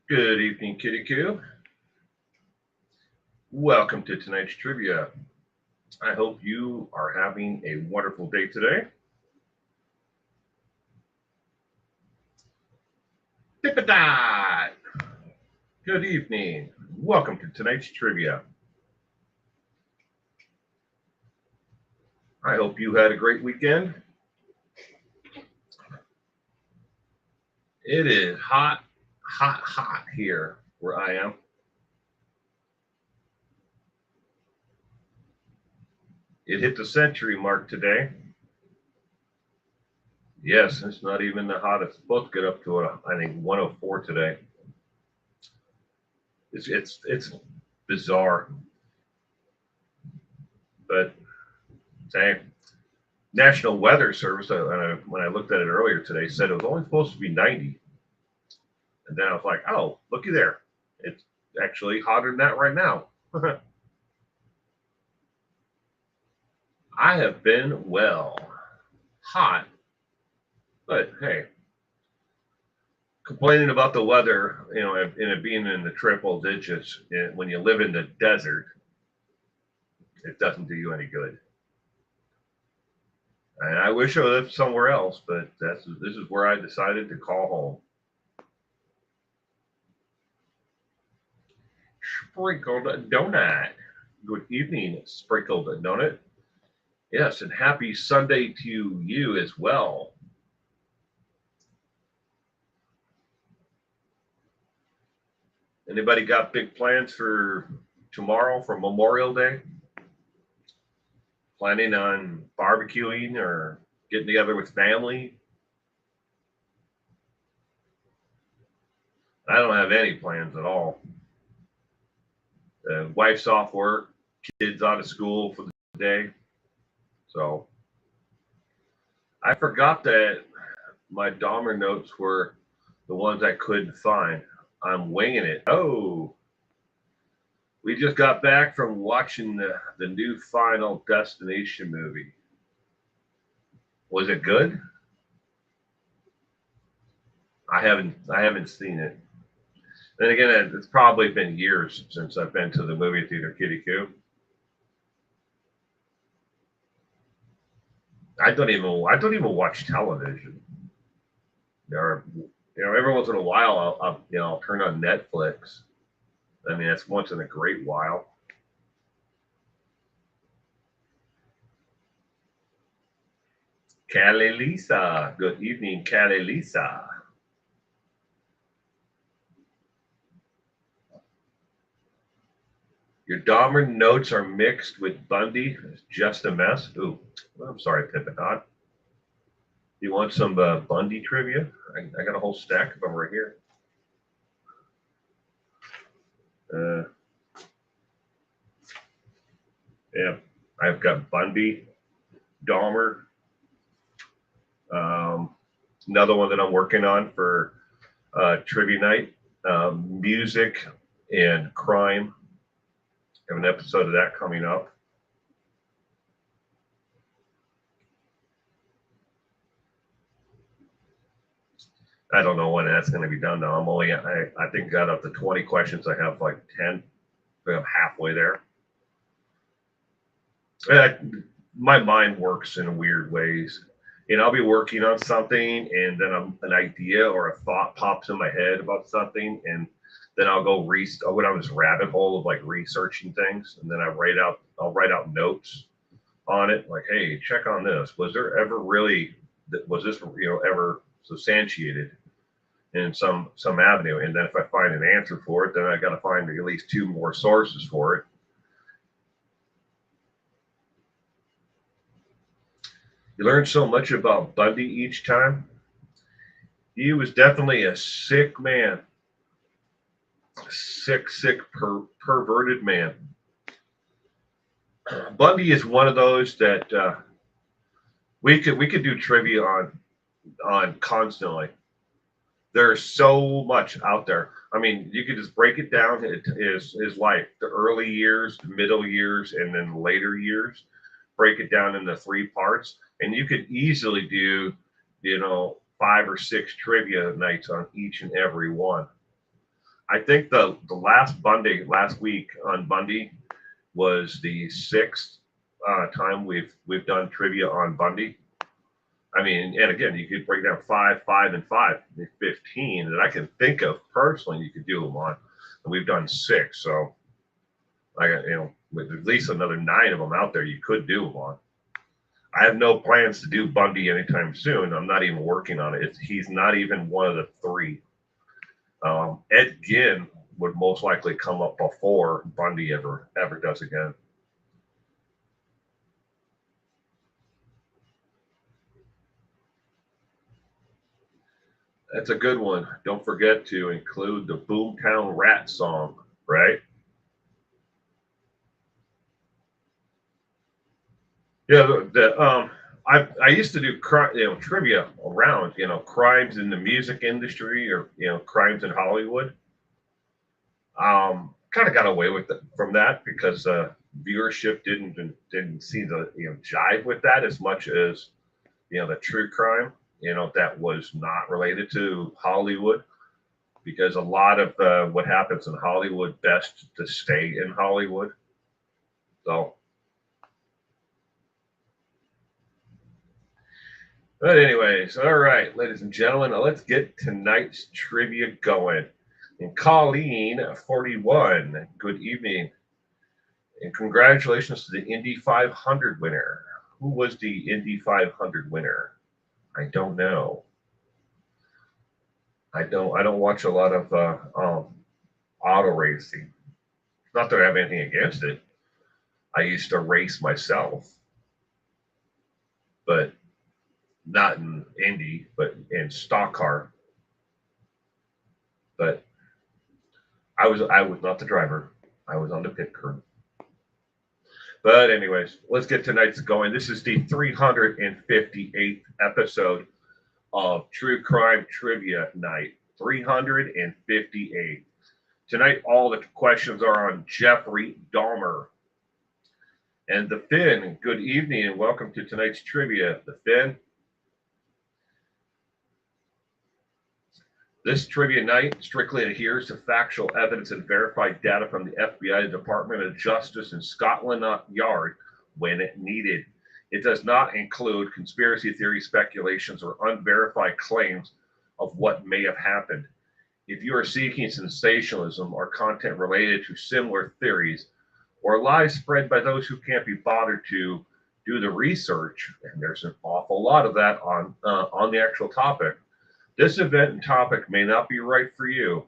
Good evening, Kitty Coo. Welcome to tonight's trivia. I hope you are having a wonderful day today. Dip a dot. Good evening. Welcome to tonight's trivia. I hope you had a great weekend. It is hot, hot, hot here where I am. It hit the century mark today. Yes, it's not even the hottest. It's supposed to get up to I think 104 today. It's bizarre, but hey, National Weather Service, when I looked at it earlier today, said it was only supposed to be 90. And then I was like, oh, looky there. It's actually hotter than that right now. I have been well. Hot, but hey, complaining about the weather, and it being in the triple digits, when you live in the desert, it doesn't do you any good. And I wish I lived somewhere else, but this is where I decided to call home. Sprinkled donut. Good evening, sprinkled donut. Yes, and happy Sunday to you as well. Anybody got big plans for tomorrow for Memorial Day? Planning on barbecuing or getting together with family? I don't have any plans at all. Wife's off work, kids out of school for the day. So I forgot that my Dahmer notes were the ones I couldn't find. I'm winging it. Oh, we just got back from watching the new Final Destination movie. Was it good? I haven't seen it. Then again, it's probably been years since I've been to the movie theater, Kitty Coo. I don't even watch television. Or every once in a while I'll turn on Netflix. I mean, that's once in a great while. Callie Lisa, good evening, Callie Lisa. Your Dahmer notes are mixed with Bundy. It's just a mess. Ooh, well, I'm sorry, Pippin. You want some Bundy trivia? I got a whole stack of them right here. Uh, yeah, I've got Bundy, Dahmer, um, another one that I'm working on for trivia night, music and crime. I have an episode of that coming up. I don't know when that's going to be done. Now I think got up to 20 questions. I have like 10. I'm halfway there. Uh, my mind works in weird ways. I'll be working on something, and then an idea or a thought pops in my head about something, and then I'll go down this rabbit hole of like researching things, and then I'll write out notes on it, like, hey, check on this. Was this ever substantiated in some avenue? And then if I find an answer for it, then I got to find at least two more sources for it. You learn so much about Bundy each time. He was definitely a sick man, perverted man. Bundy is one of those that we could do trivia on constantly. There's so much out there. I mean, you could just break it down. His life, the early years, the middle years, and then later years. Break it down into three parts, and you could easily do, 5 or 6 trivia nights on each and every one. I think the last week on Bundy was the sixth time we've done trivia on Bundy. I mean, and again, you could break down 5, 5, and 5, 15 that I can think of personally. You could do them on, and we've done 6. So I got with at least another 9 of them out there you could do them on. I have no plans to do Bundy anytime soon. I'm not even working on it. He's not even one of the 3. Ed Gein would most likely come up before Bundy ever does again. That's a good one. Don't forget to include the Boomtown Rat song, right? Yeah, I used to do trivia around crimes in the music industry or crimes in Hollywood. Kind of got away with it from that because viewership didn't seem to jive with that as much as the true crime that was not related to Hollywood, because a lot of what happens in Hollywood best to stay in Hollywood. So, but anyways, all right, ladies and gentlemen, let's get tonight's trivia going. And Colleen, 41, good evening. And congratulations to the Indy 500 winner. Who was the Indy 500 winner? I don't know. I don't watch a lot of auto racing. Not that I have anything against it. I used to race myself, but not in Indy, but in stock car. But I was not the driver. I was on the pit crew. But anyways, let's get tonight's going. This is the 358th episode of True Crime Trivia Night. 358. Tonight, all the questions are on Jeffrey Dahmer. And the Finn, good evening and welcome to tonight's trivia. The Finn. This trivia night strictly adheres to factual evidence and verified data from the FBI, the Department of Justice, and Scotland Yard when needed. It does not include conspiracy theory speculations or unverified claims of what may have happened. If you are seeking sensationalism or content related to similar theories or lies spread by those who can't be bothered to do the research, and there's an awful lot of that on the actual topic, this event and topic may not be right for you.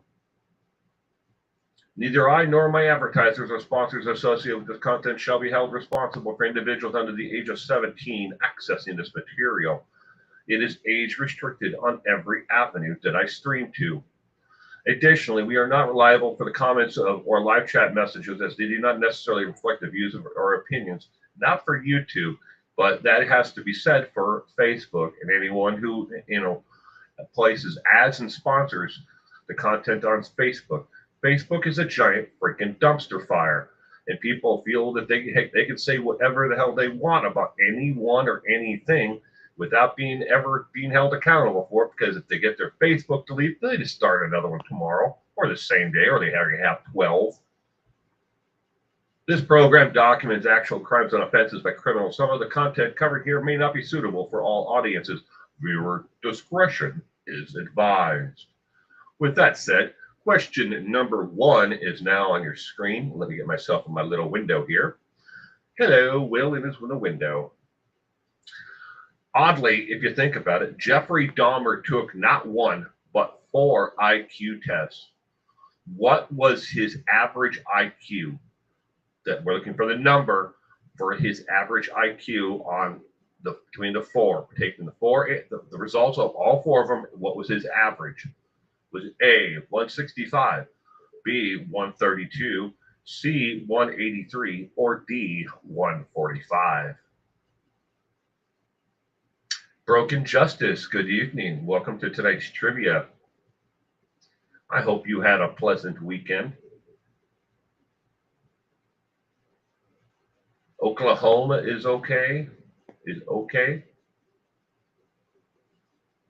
Neither I nor my advertisers or sponsors associated with this content shall be held responsible for individuals under the age of 17 accessing this material. It is age restricted on every avenue that I stream to. Additionally, we are not liable for the comments of or live chat messages, as they do not necessarily reflect the views of, or opinions, not for YouTube, but that has to be said for Facebook and anyone who places ads and sponsors the content on Facebook. Facebook is a giant freaking dumpster fire, and people feel that they can say whatever the hell they want about anyone or anything without being held accountable for it. Because if they get their Facebook deleted, they just start another one tomorrow or the same day, or they already have 12. This program documents actual crimes and offenses by criminals. Some of the content covered here may not be suitable for all audiences. Viewer discretion is advised. With that said, question number 1 is now on your screen. Let me get myself in my little window here. Hello, Will, it is the window. Oddly, if you think about it, Jeffrey Dahmer took not 1, but 4 IQ tests. What was his average IQ? That we're looking for the number for his average IQ on between the 4. We're taking the results of all 4 of them. What was his average? Was it A, 165, B, 132, C, 183, or D, 145? Broken Justice, good evening. Welcome to tonight's trivia. I hope you had a pleasant weekend. Oklahoma is okay.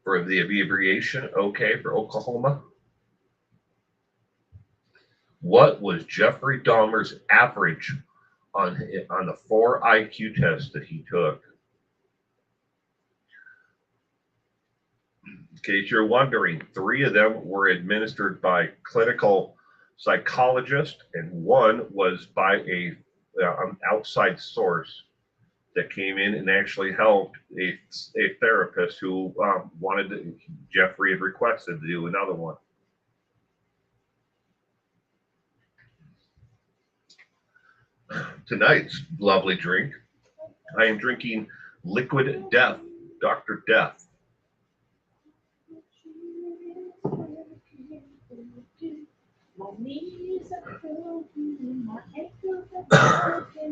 For the abbreviation, okay for Oklahoma. What was Jeffrey Dahmer's average on the 4 IQ tests that he took? In case you're wondering, 3 of them were administered by clinical psychologists, and 1 was by an outside source that came in and actually helped a therapist who wanted to, Jeffrey had requested to do another one. Tonight's lovely drink, I am drinking Liquid Death, Dr. Death.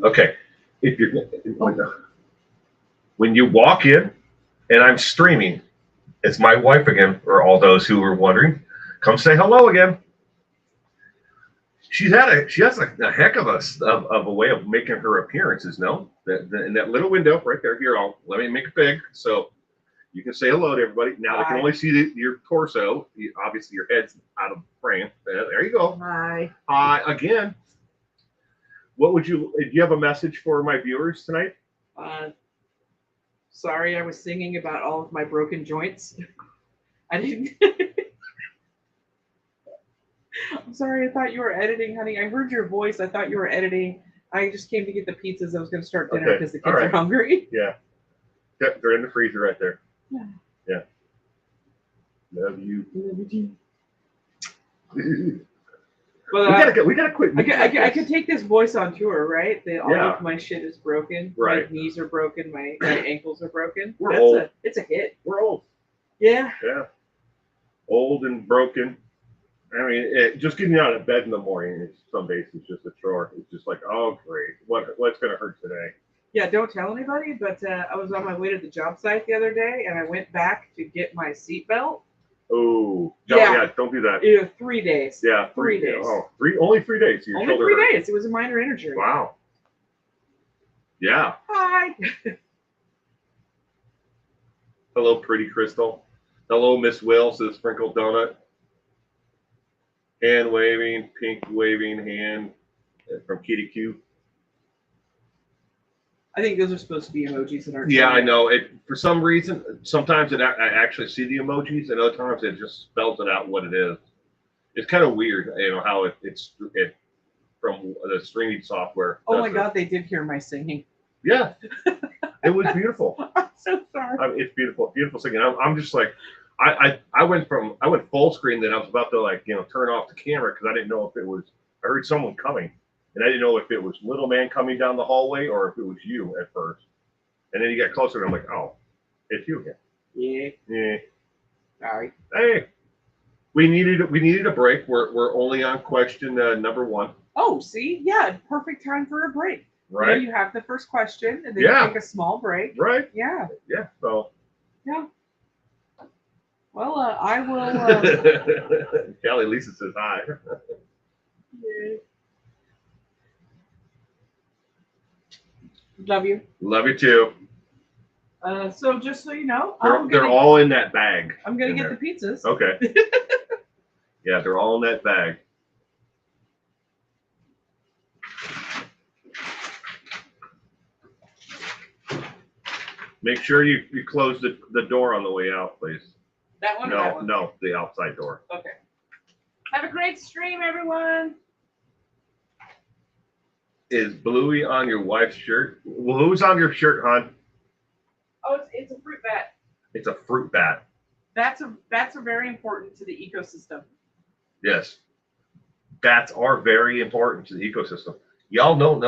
Okay, if you're when you walk in and I'm streaming, it's my wife again, for all those who were wondering. Come say hello again. She has a heck of a way of making her appearances. No, in that little window right there. Here, let me make it big so you can say hello to everybody. Now they can only see your torso. Obviously, your head's out of frame. There you go. Hi. Hi again. Do you have a message for my viewers tonight? Sorry, I was singing about all of my broken joints. I didn't. I'm sorry, I thought you were editing, honey. I heard your voice. I thought you were editing. I just came to get the pizzas. I was going to start dinner because the kids are hungry. Yeah. They're in the freezer right there. Yeah. Love you. But we gotta quit. I could take this voice on tour, right? All of my shit is broken. Right. My knees are broken. My ankles are broken. We're old. It's a hit. We're old. Yeah. Yeah. Old and broken. I mean, just getting out of bed in the morning, some days it's just a chore. It's just like, oh great, what's gonna hurt today? Yeah, don't tell anybody. But I was on my way to the job site the other day, and I went back to get my seatbelt. Oh, yeah, don't do that. 3 days. Yeah, 3 days. Oh, only 3 days. Only 3 days. It was a minor injury. Wow. Yeah. Hi. Hello, pretty Crystal. Hello, Miss Wills, the sprinkled donut. Hand waving, pink waving hand from Kitty Q. I think those are supposed to be emojis in our. Yeah, I know. For some reason, sometimes I actually see the emojis, and other times it just spells it out what it is. It's kind of weird, how it's from the streaming software. Oh my God, they did hear my singing. Yeah, it was beautiful. I'm so sorry. It's beautiful, beautiful singing. I'm just like, I went full screen, then I was about to turn off the camera because I didn't know if it was. I heard someone coming. And I didn't know if it was little man coming down the hallway or if it was you at first. And then you got closer, and I'm like, oh, it's you again. Yeah. Sorry. Hey, we needed a break. We're only on question number 1. Oh, see, yeah, perfect time for a break. Right. You have the first question, and then you take a small break. Right. Yeah. Yeah. So. Yeah. Well, I will. Kelly Lisa says hi. Yeah. Love you. Love you too. So just so you know, they're all in that bag. I'm gonna get the pizzas. Okay. Yeah, they're all in that bag. Make sure you close the door on the way out, please. That one? No, the outside door. Okay. Have a great stream, everyone. Is Bluey on your wife's shirt? Well, who's on your shirt, hon? Oh, it's a fruit bat. It's a fruit bat. Bats are very important to the ecosystem. Yes. Bats are very important to the ecosystem. Y'all don't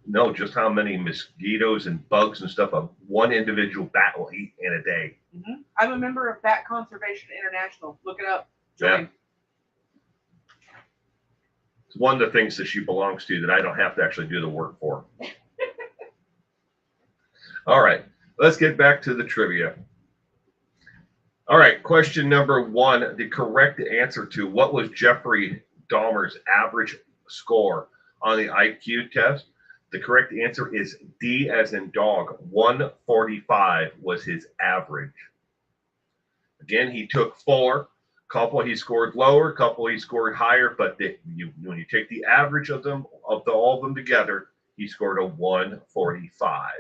know just how many mosquitoes and bugs and stuff one individual bat will eat in a day. Mm-hmm. I'm a member of Bat Conservation International. Look it up. Join. Yeah. It's one of the things that she belongs to that I don't have to actually do the work for. All right, let's get back to the trivia. All right, question number 1, the correct answer to what was Jeffrey Dahmer's average score on the IQ test? The correct answer is D as in dog. 145 was his average. Again, he took 4 Couple he scored lower, couple he scored higher, but when you take the average of them, all of them together, he scored a 145.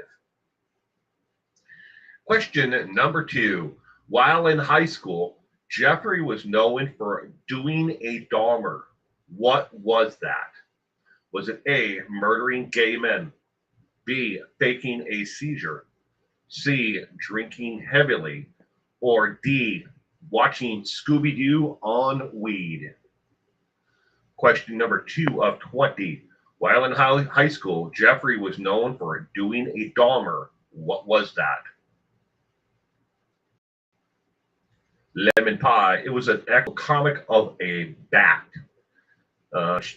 Question number 2. While in high school, Jeffrey was known for doing a Dahmer. What was that? Was it A, murdering gay men, B, faking a seizure, C, drinking heavily, or D, watching Scooby-Doo on weed? Question number 2 of 20. While in high school, Jeffrey was known for doing a Dahmer. What was that? Lemon pie. It was an echo comic of a bat.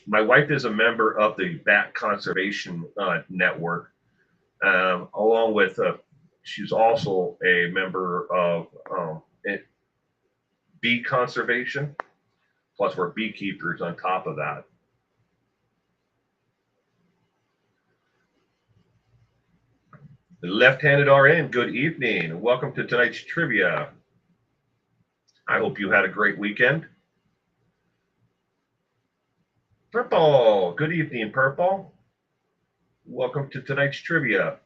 My wife is a member of the Bat Conservation Network, along with she's also a member of bee conservation. Plus, we're beekeepers on top of that. The left-handed RN, good evening. Welcome to tonight's trivia. I hope you had a great weekend. Purple, good evening, Purple. Welcome to tonight's trivia.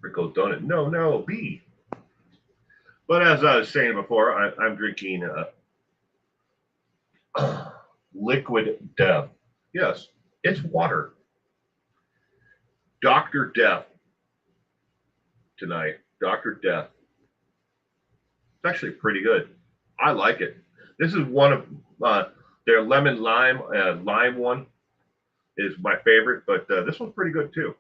Rico Donut, no, B. But as I was saying before, I'm drinking liquid death. Yes, it's water. Dr. Death tonight. Dr. Death. It's actually pretty good. I like it. This is one of their lemon lime one is my favorite, but this one's pretty good too.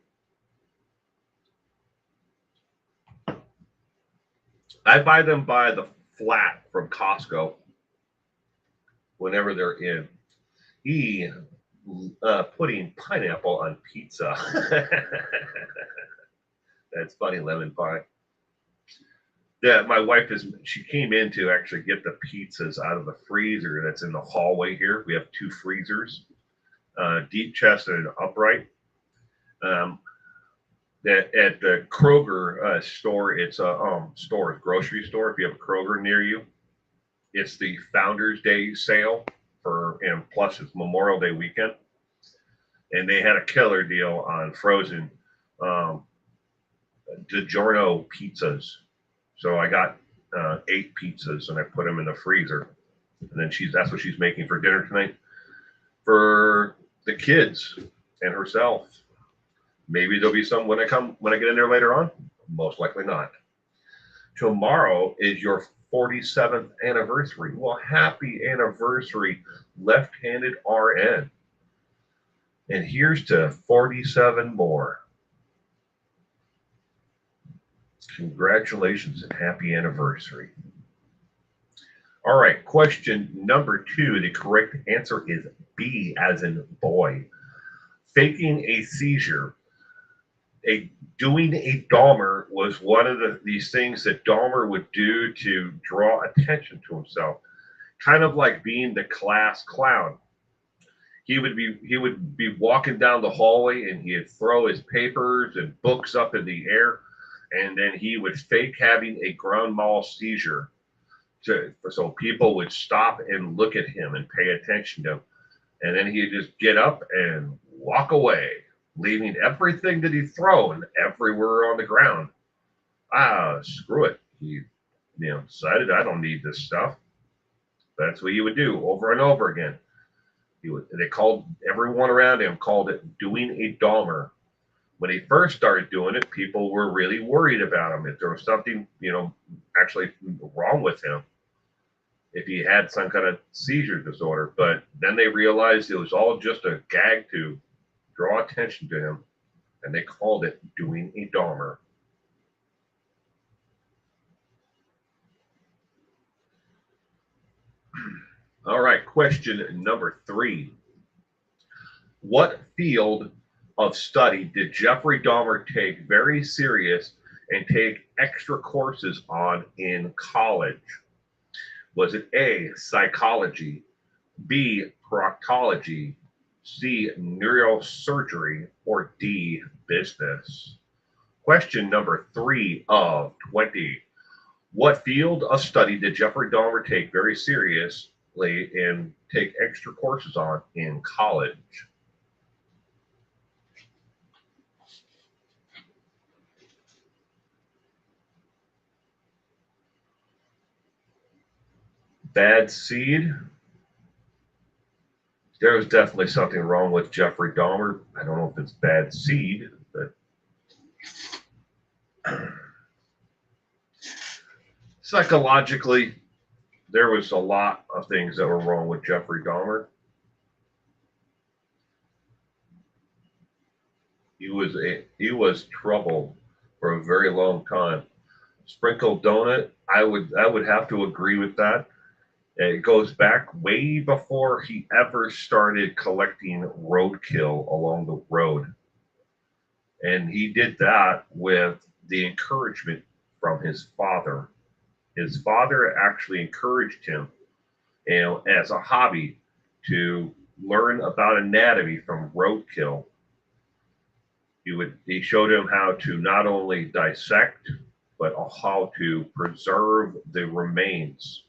I buy them by the flat from Costco whenever they're in. Putting pineapple on pizza. That's funny, lemon pie. Yeah, my wife she came in to actually get the pizzas out of the freezer that's in the hallway here. We have 2 freezers, deep chest and an upright. At the Kroger store, it's a grocery store. If you have a Kroger near you, it's the Founders Day sale and plus it's Memorial Day weekend, and they had a killer deal on frozen DiGiorno pizzas. So I got 8 pizzas and I put them in the freezer, and then that's what she's making for dinner tonight for the kids and herself. Maybe there'll be some when I get in there later on. Most likely not. Tomorrow is your 47th anniversary. Well, happy anniversary, left-handed RN. And here's to 47 more. Congratulations and happy anniversary. All right, question number 2. The correct answer is B, as in boy. Faking a seizure. Doing a Dahmer was one of these things that Dahmer would do to draw attention to himself, kind of like being the class clown. He would be walking down the hallway and he'd throw his papers and books up in the air, and then he would fake having a grand mal seizure, so people would stop and look at him and pay attention to him, and then he'd just get up and walk away, leaving everything that he'd thrown everywhere on the ground. Screw it. He decided, I don't need this stuff. That's what he would do over and over again. They called everyone around him, called it doing a Dahmer. When he first started doing it, people were really worried about him. If there was something, actually wrong with him, if he had some kind of seizure disorder. But then they realized it was all just a gag to draw attention to him, and they called it doing a Dahmer. All right, question number 3. What field of study did Jeffrey Dahmer take very serious and take extra courses on in college? Was it A, psychology, B, proctology, C, neurosurgery, or D, business? Question number 3 of 20. What field of study did Jeffrey Dahmer take very seriously and take extra courses on in college? Bad seed. There was definitely something wrong with Jeffrey Dahmer. I don't know if it's bad seed, but psychologically, there was a lot of things that were wrong with Jeffrey Dahmer. He was trouble for a very long time. Sprinkled donut, I would have to agree with that. It goes back way before he ever started collecting roadkill along the road. And he did that with the encouragement from his father. His father actually encouraged him, as a hobby to learn about anatomy from roadkill. He showed him how to not only dissect but how to preserve the remains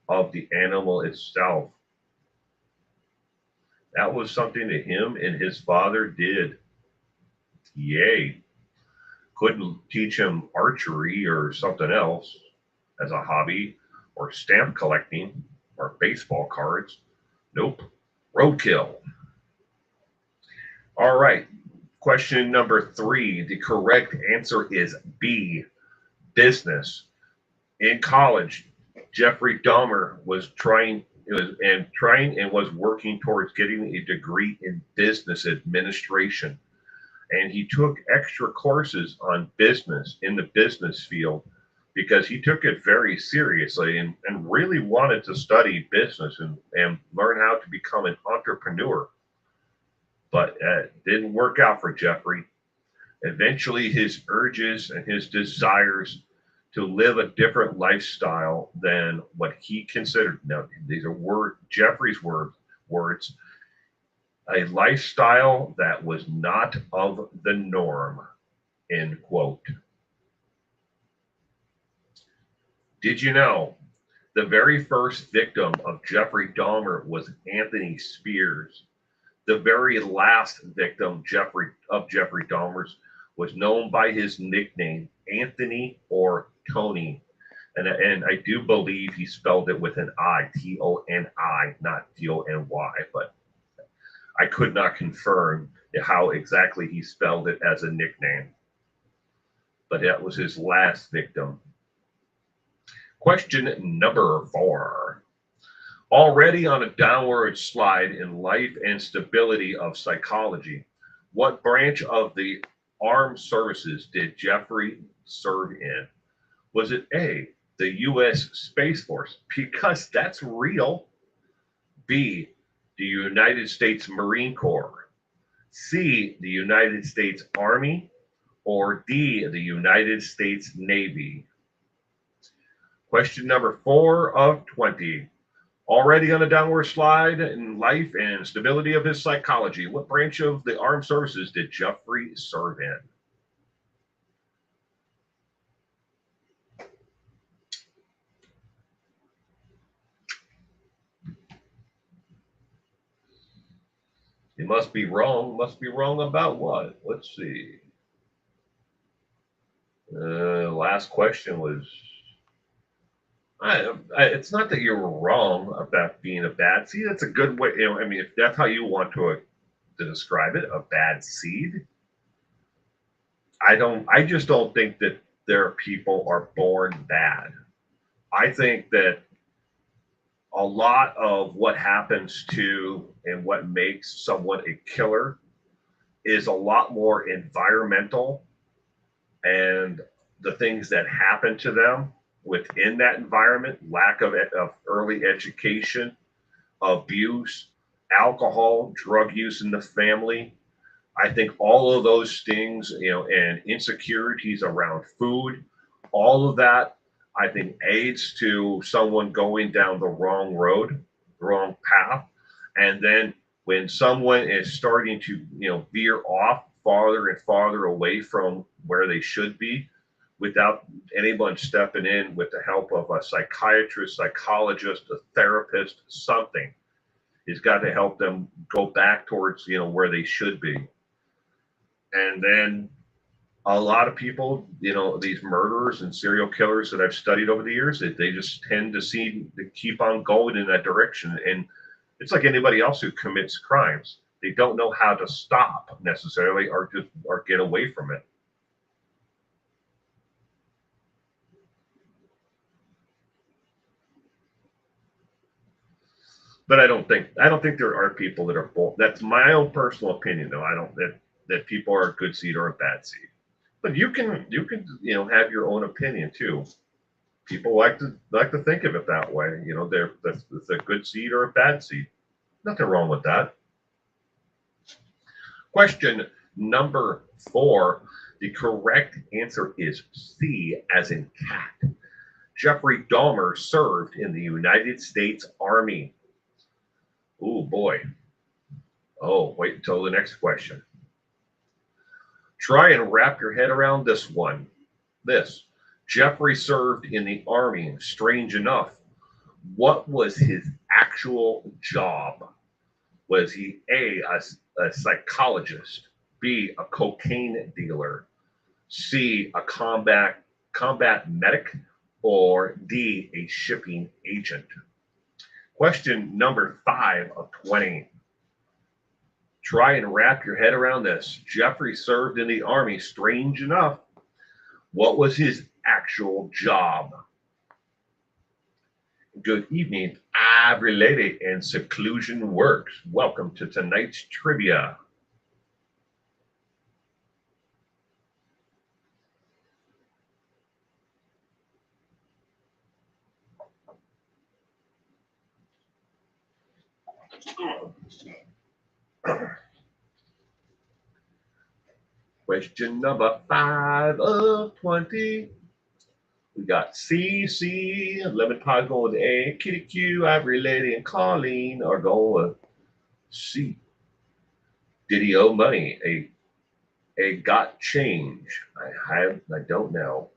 of the animal itself. That was something that him and his father did. Yay. Couldn't teach him archery or something else as a hobby, or stamp collecting, or baseball cards. Nope. Roadkill. All right. Question number 3. The correct answer is B, business. In college, Jeffrey Dahmer was trying and was working towards getting a degree in business administration. And he took extra courses on business in the business field because he took it very seriously, and really wanted to study business and learn how to become an entrepreneur. But it didn't work out for Jeffrey. Eventually, his urges and his desires to live a different lifestyle than what he considered. Now, these are Jeffrey's words, a lifestyle that was not of the norm, end quote. Did you know the very first victim of Jeffrey Dahmer was Anthony Spears? The very last victim Jeffrey Dahmer's was known by his nickname Anthony or Tony. And I do believe he spelled it with an I, Toni, not Dony, but I could not confirm how exactly he spelled it as a nickname. But that was his last victim. Question number 4. Already on a downward slide in life and stability of psychology, what branch of the armed services did Jeffrey serve in? Was it A, the U.S. Space Force, because that's real? B, the United States Marine Corps? C, the United States Army? Or D, the United States Navy? Question number 4 of 20. Already on a downward slide in life and stability of his psychology, what branch of the armed services did Jeffrey serve in? He must be wrong. Must be wrong about what? Let's see. Last question was. It's not that you were wrong about being a bad seed. That's a good way. I mean, if that's how you want to describe it, a bad seed. I just don't think that their people are born bad. I think that a lot of what happens to and what makes someone a killer is a lot more environmental, and the things that happen to them within that environment, lack of early education, abuse, alcohol, drug use in the family. I think all of those things, and insecurities around food, all of that, I think aids to someone going down the wrong road, the wrong path. And then When someone is starting to, veer off farther and farther away from where they should be, without anyone stepping in with the help of a psychiatrist, psychologist, a therapist, something, has got to help them go back towards, where they should be. And then a lot of people, these murderers and serial killers that I've studied over the years, that they just tend to keep on going in that direction. And it's like anybody else who commits crimes. They don't know how to stop necessarily, or get away from it. But I don't think there are people that are both. That's my own personal opinion, though. I don't that people are a good seed or a bad seed. But you can have your own opinion too. People like to think of it that way. It's a good seed or a bad seed. Nothing wrong with that. Question number 4. The correct answer is C, as in cat. Jeffrey Dahmer served in the United States Army. Oh boy. Oh, wait until the next question. Try and wrap your head around this one. This. Jeffrey served in the Army. Strange enough. What was his actual job? Was he a psychologist, B, a cocaine dealer, C, a combat medic, or D, a shipping agent? Question number 5 of 20. Try and wrap your head around this. Jeffrey served in the Army. Strange enough. What was his actual job? Good evening, every lady in seclusion works. Welcome to tonight's trivia. Question number 5 of 20. We got C, lemon pie going with A, Kitty Q, Ivory Lady, and Colleen are going with C. Did he owe money? A got change? I don't know.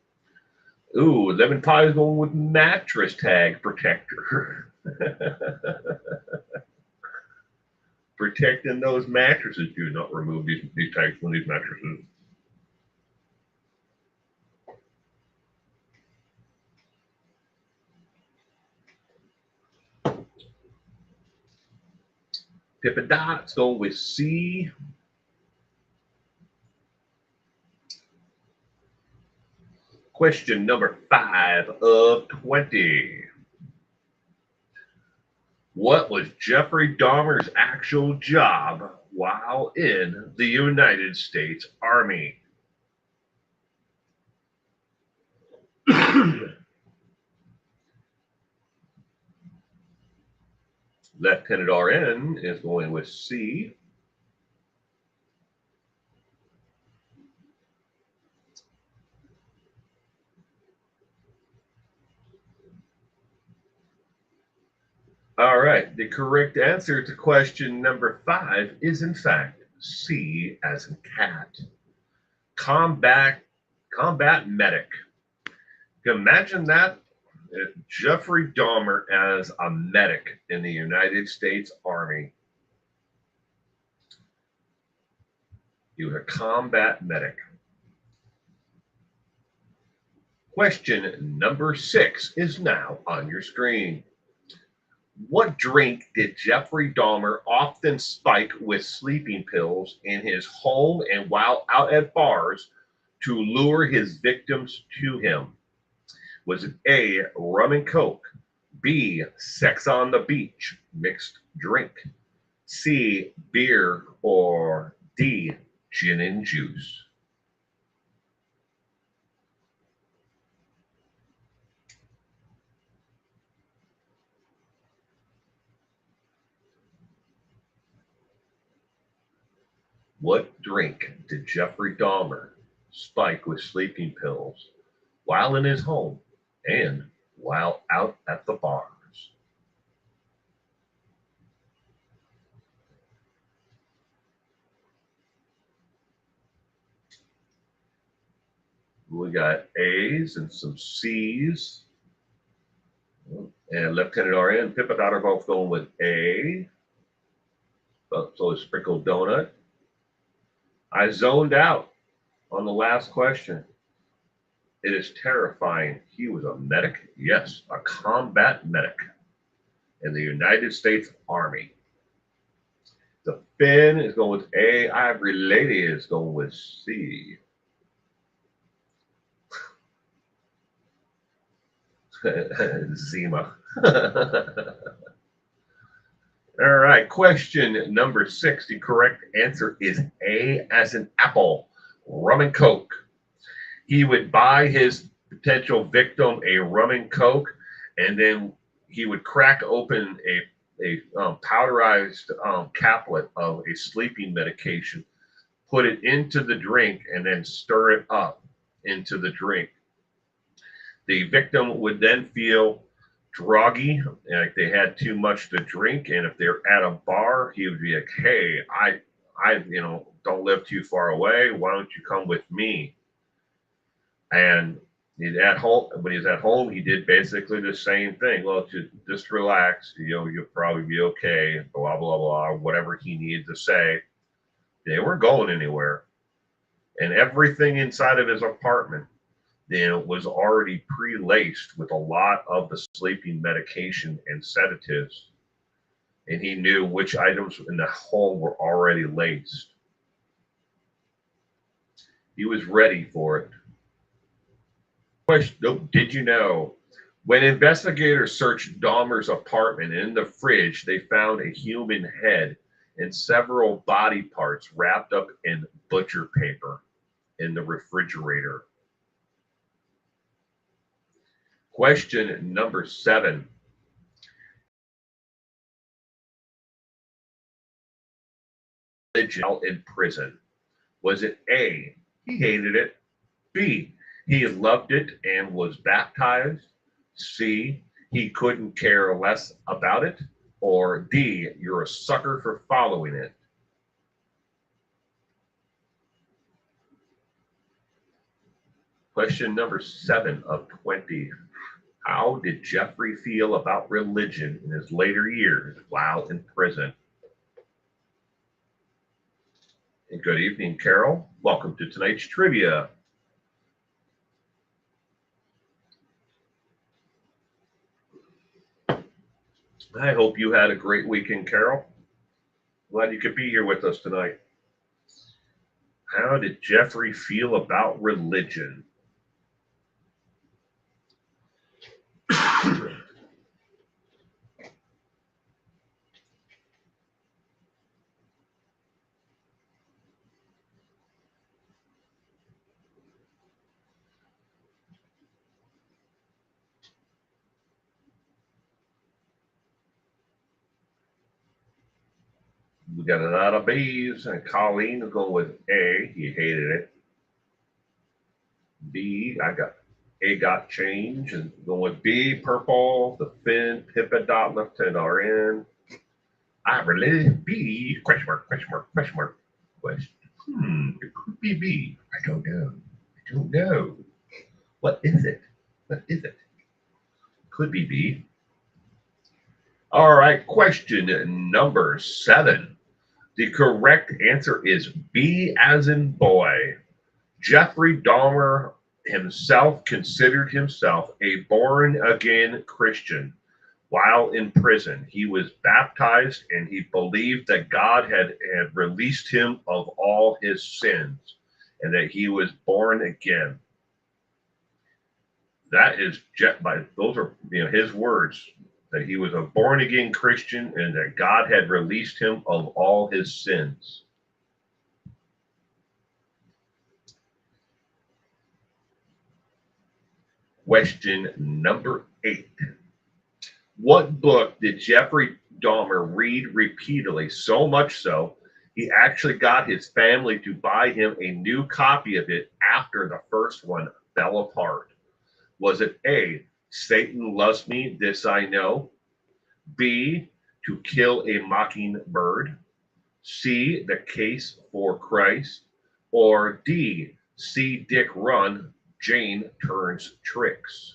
Ooh, lemon pie is going with mattress tag protector. Protecting those mattresses. Do not remove these tags from these mattresses. Pippa Dots going with C. Question number 5 of 20. What was Jeffrey Dahmer's actual job while in the United States Army? Lieutenant RN is going with C. All right, the correct answer to question number 5 is in fact C, as in cat. Combat medic. Imagine that. Jeffrey Dahmer as a medic in the United States Army. He was a combat medic. Question number 6 is now on your screen. What drink did Jeffrey Dahmer often spike with sleeping pills in his home and while out at bars to lure his victims to him? Was it A, rum and coke, B, sex on the beach, mixed drink, C, beer, or D, gin and juice? What drink did Jeffrey Dahmer spike with sleeping pills while in his home and while out at the bars? We got A's and some C's. And Lieutenant RN, Pip and Dot are both going with A. So is Sprinkled Donut. I zoned out on the last question. It is terrifying. He was a medic. Yes, a combat medic in the United States Army. The Finn is going with A. Ivory Lady is going with C. Zima. All right, question number 6. The correct answer is A as in apple, rum and coke. He would buy his potential victim a rum and coke, and then he would crack open a powderized caplet of a sleeping medication, put it into the drink, and then stir it up into the drink. The victim would then feel groggy, like they had too much to drink, and if they're at a bar, he would be like, "Hey, I don't live too far away. Why don't you come with me?" And he's at home. When he's at home, he did basically the same thing. Well, just relax. You'll probably be okay. Blah blah blah. Whatever he needed to say. They weren't going anywhere, and everything inside of his apartment was already pre-laced with a lot of the sleeping medication and sedatives, and he knew which items in the home were already laced. He was ready for it. Question: did you know? When investigators searched Dahmer's apartment, in the fridge, they found a human head and several body parts wrapped up in butcher paper in the refrigerator. Question number 7. Religion in prison. Was it A, he hated it, B, he loved it and was baptized, C, he couldn't care less about it, or D, you're a sucker for following it? Question number 7 of 20. How did Jeffrey feel about religion in his later years while in prison? And good evening, Carol. Welcome to tonight's trivia. I hope you had a great weekend, Carol. Glad you could be here with us tonight. How did Jeffrey feel about religion? We got a lot of B's, and Colleen will go with A. He hated it. B, A got change, and going with B, purple, the Finn, Pippa, Dot, Lieutenant RN. I related B, question mark, question mark, question mark, question. It could be B. I don't know. I don't know. What is it? What is it? Could be B. All right, question number 7. The correct answer is B as in boy. Jeffrey Dahmer himself considered himself a born-again Christian while in prison. He was baptized and he believed that God had released him of all his sins and that he was born again. That is, those are his words, that he was a born-again Christian and that God had released him of all his sins. Question number 8. What book did Jeffrey Dahmer read repeatedly, so much so he actually got his family to buy him a new copy of it after the first one fell apart? Was it A, Satan Loves Me, This I Know, B, To Kill a Mockingbird, C, The Case for Christ, or D, See Dick Run, Jane turns tricks.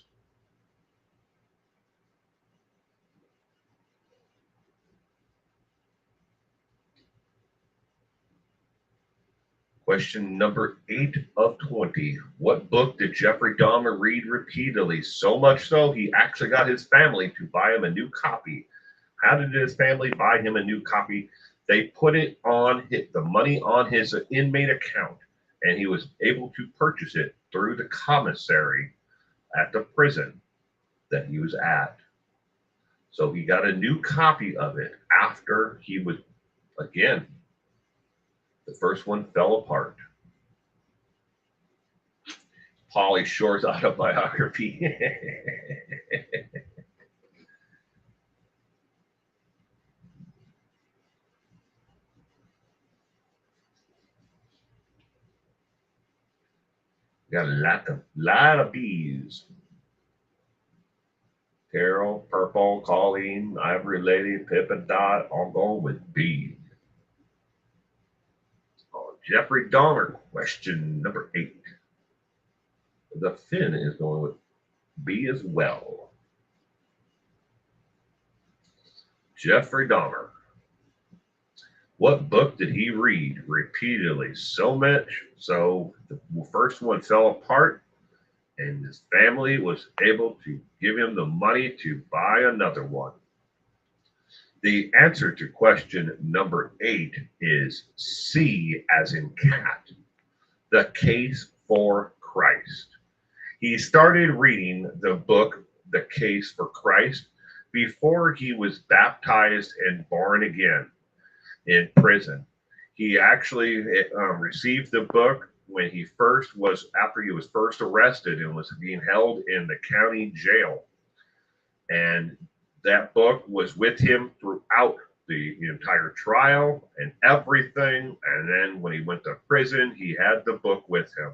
Question number 8 of 20. What book did Jeffrey Dahmer read repeatedly? So much so, he actually got his family to buy him a new copy. How did his family buy him a new copy? They put it on the money on his inmate account, and he was able to purchase it through the commissary at the prison that he was at. So he got a new copy of it after he was, again, the first one fell apart. Pauly Shore's autobiography. Got a lot of bees. Carol, Purple, Colleen, Ivory Lady, Pippa Dot, all going with B. Oh, Jeffrey Dahmer, question number 8. The Finn is going with B as well. Jeffrey Dahmer. What book did he read repeatedly? So much, so the first one fell apart, and his family was able to give him the money to buy another one. The answer to question number 8 is C as in cat, The Case for Christ. He started reading the book, The Case for Christ, before he was baptized and born again in prison. He actually received the book when he first was, after he was first arrested and was being held in the county jail. And that book was with him throughout the entire trial and everything. And then when he went to prison, he had the book with him.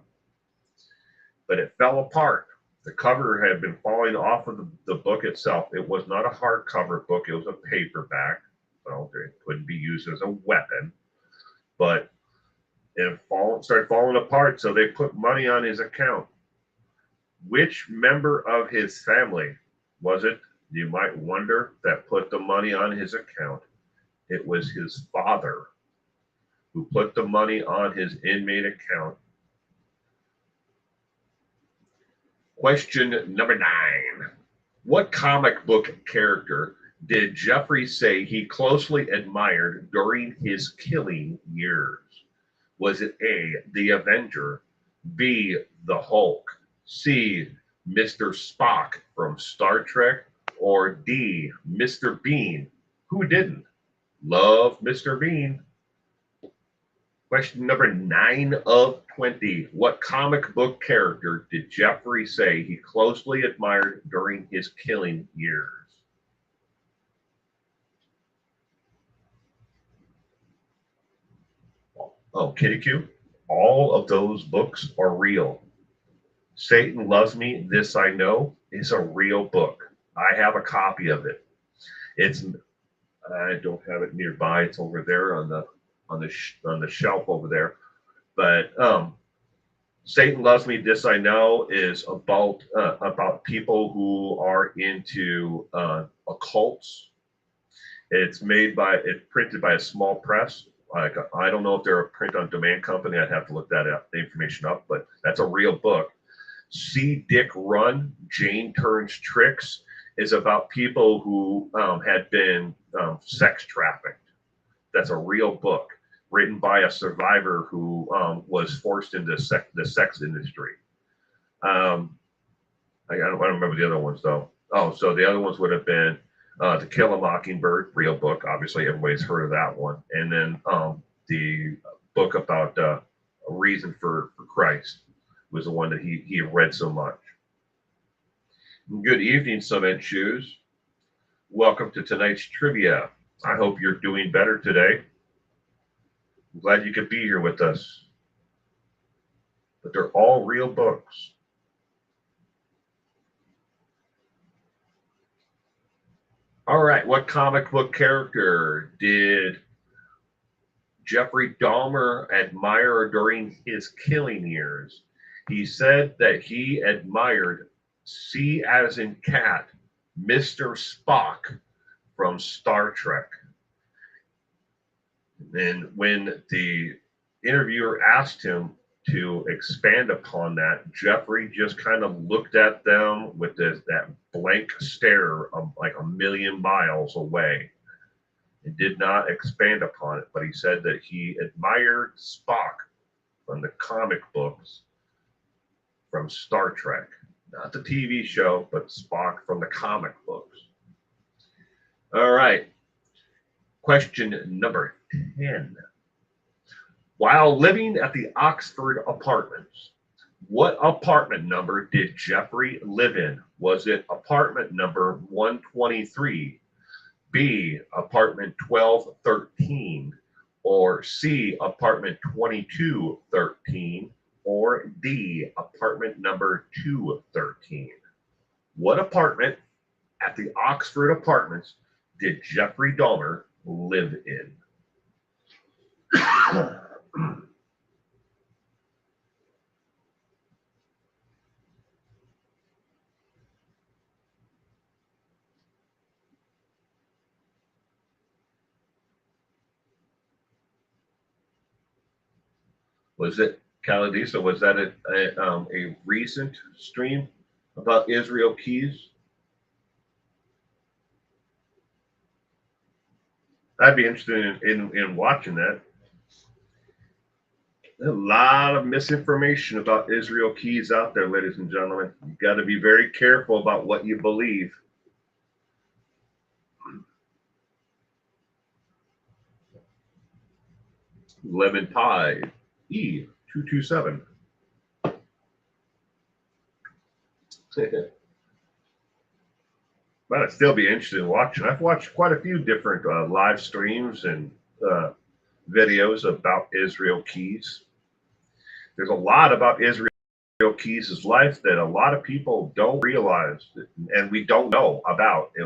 But it fell apart. The cover had been falling off of the book itself. It was not a hardcover book, it was a paperback. Well, it couldn't be used as a weapon. But it started falling apart, so they put money on his account. Which member of his family was it, you might wonder, that put the money on his account? It was his father who put the money on his inmate account. Question number 9. What comic book character did Jeffrey say he closely admired during his killing years? Was it A, the Avenger, B, the Hulk, C, Mr. Spock from Star Trek, or D, Mr. Bean? Who didn't love Mr. Bean? Question number 9 of 20. What comic book character did Jeffrey say he closely admired during his killing years? Oh, Kitty Q. All of those books are real. Satan Loves Me, This I Know is a real book. I have a copy of it. I don't have it nearby. It's over there on the shelf over there. But Satan Loves Me, This I Know is about people who are into occults. It's printed by a small press. Like, I don't know if they're a print-on-demand company. I'd have to look the information up, but that's a real book. See Dick Run, Jane Turns Tricks is about people who had been sex trafficked. That's a real book written by a survivor who was forced into the sex industry. I don't remember the other ones, though. Oh, so the other ones would have been To Kill a Mockingbird, real book. Obviously, everybody's heard of that one. And then the book about A Reason for Christ was the one that he read so much. Good evening, Cement Shoes. Welcome to tonight's trivia. I hope you're doing better today. I'm glad you could be here with us. But they're all real books. All right, what comic book character did Jeffrey Dahmer admire during his killing years? He said that he admired C as in cat, Mr. Spock from Star Trek. And when the interviewer asked him to expand upon that, Jeffrey just kind of looked at them with that blank stare of like a million miles away and did not expand upon it. But he said that he admired Spock from the comic books from Star Trek, not the TV show, but Spock from the comic books. All right. Question number 10. While living at the Oxford Apartments, what apartment number did Jeffrey live in? Was it apartment number 123, B, apartment 1213, or C, apartment 2213, or D, apartment number 213? What apartment at the Oxford Apartments did Jeffrey Dahmer live in? Was it Caladisa? Was that a recent stream about Israel Keys? I'd be interested in watching that. A lot of misinformation about Israel Keys out there, ladies and gentlemen. You got to be very careful about what you believe. Lemon pie, E227. But I'd still be interested in watching. I've watched quite a few different live streams and videos about Israel Keys. There's a lot about Israel Keys' life that a lot of people don't realize and we don't know about. He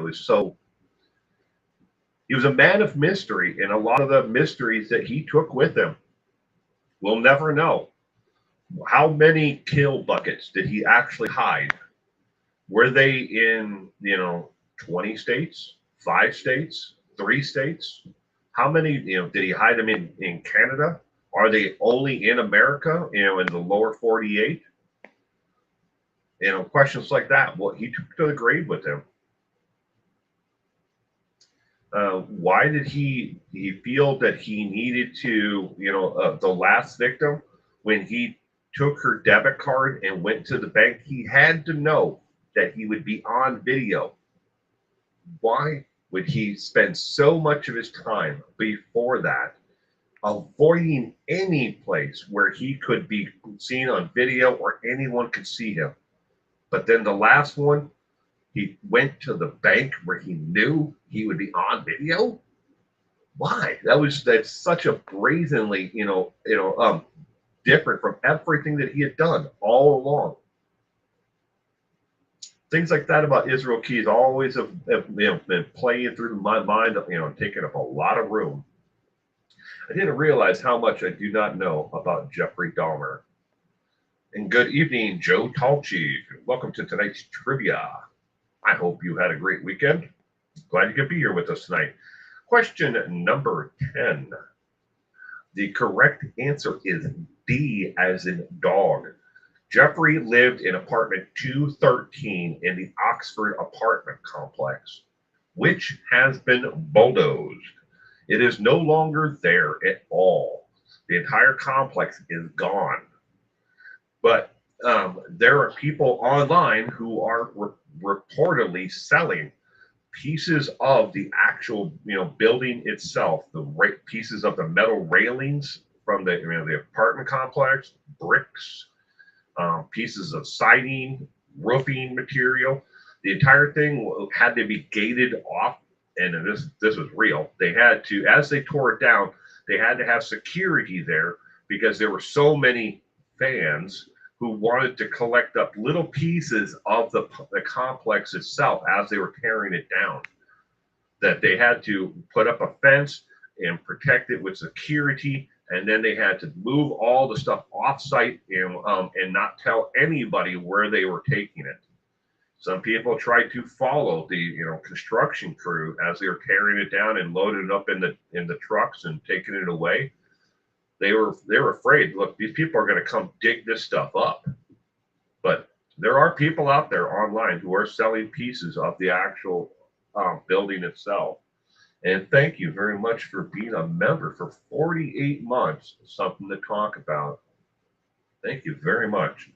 was a man of mystery, and a lot of the mysteries that he took with him, we'll never know. How many kill buckets did he actually hide? Were they in, 20 states, 5 states, 3 states? How many, did he hide them in Canada? Are they only in America, in the lower 48? Questions like that. What he took to the grave with him. Why did he feel that he needed to, the last victim, when he took her debit card and went to the bank, he had to know that he would be on video. Why would he spend so much of his time before that avoiding any place where he could be seen on video or anyone could see him? But then the last one, he went to the bank where he knew he would be on video. Why? That's such a brazenly, different from everything that he had done all along. Things like that about Israel Keys always have been playing through my mind, taking up a lot of room. I didn't realize how much I do not know about Jeffrey Dahmer. And good evening, Joe Talchi. Welcome to tonight's trivia. I hope you had a great weekend. Glad you could be here with us tonight. Question number 10. The correct answer is D as in dog. Jeffrey lived in apartment 213 in the Oxford apartment complex, which has been bulldozed. It is no longer there at all. The entire complex is gone. But there are people online who are reportedly selling pieces of the actual, building itself, the pieces of the metal railings from the apartment complex, bricks, pieces of siding, roofing material. The entire thing had to be gated off, and this was real. They had to, as they tore it down, they had to have security there because there were so many fans who wanted to collect up little pieces of the complex itself as they were tearing it down, that they had to put up a fence and protect it with security and then they had to move all the stuff off site and not tell anybody where they were taking it. Some people tried to follow the construction crew as they were carrying it down and loading it up in the trucks and taking it away. They were afraid. Look, these people are going to come dig this stuff up. But there are people out there online who are selling pieces of the actual building itself. And thank you very much for being a member for 48 months. Something to talk about. Thank you very much.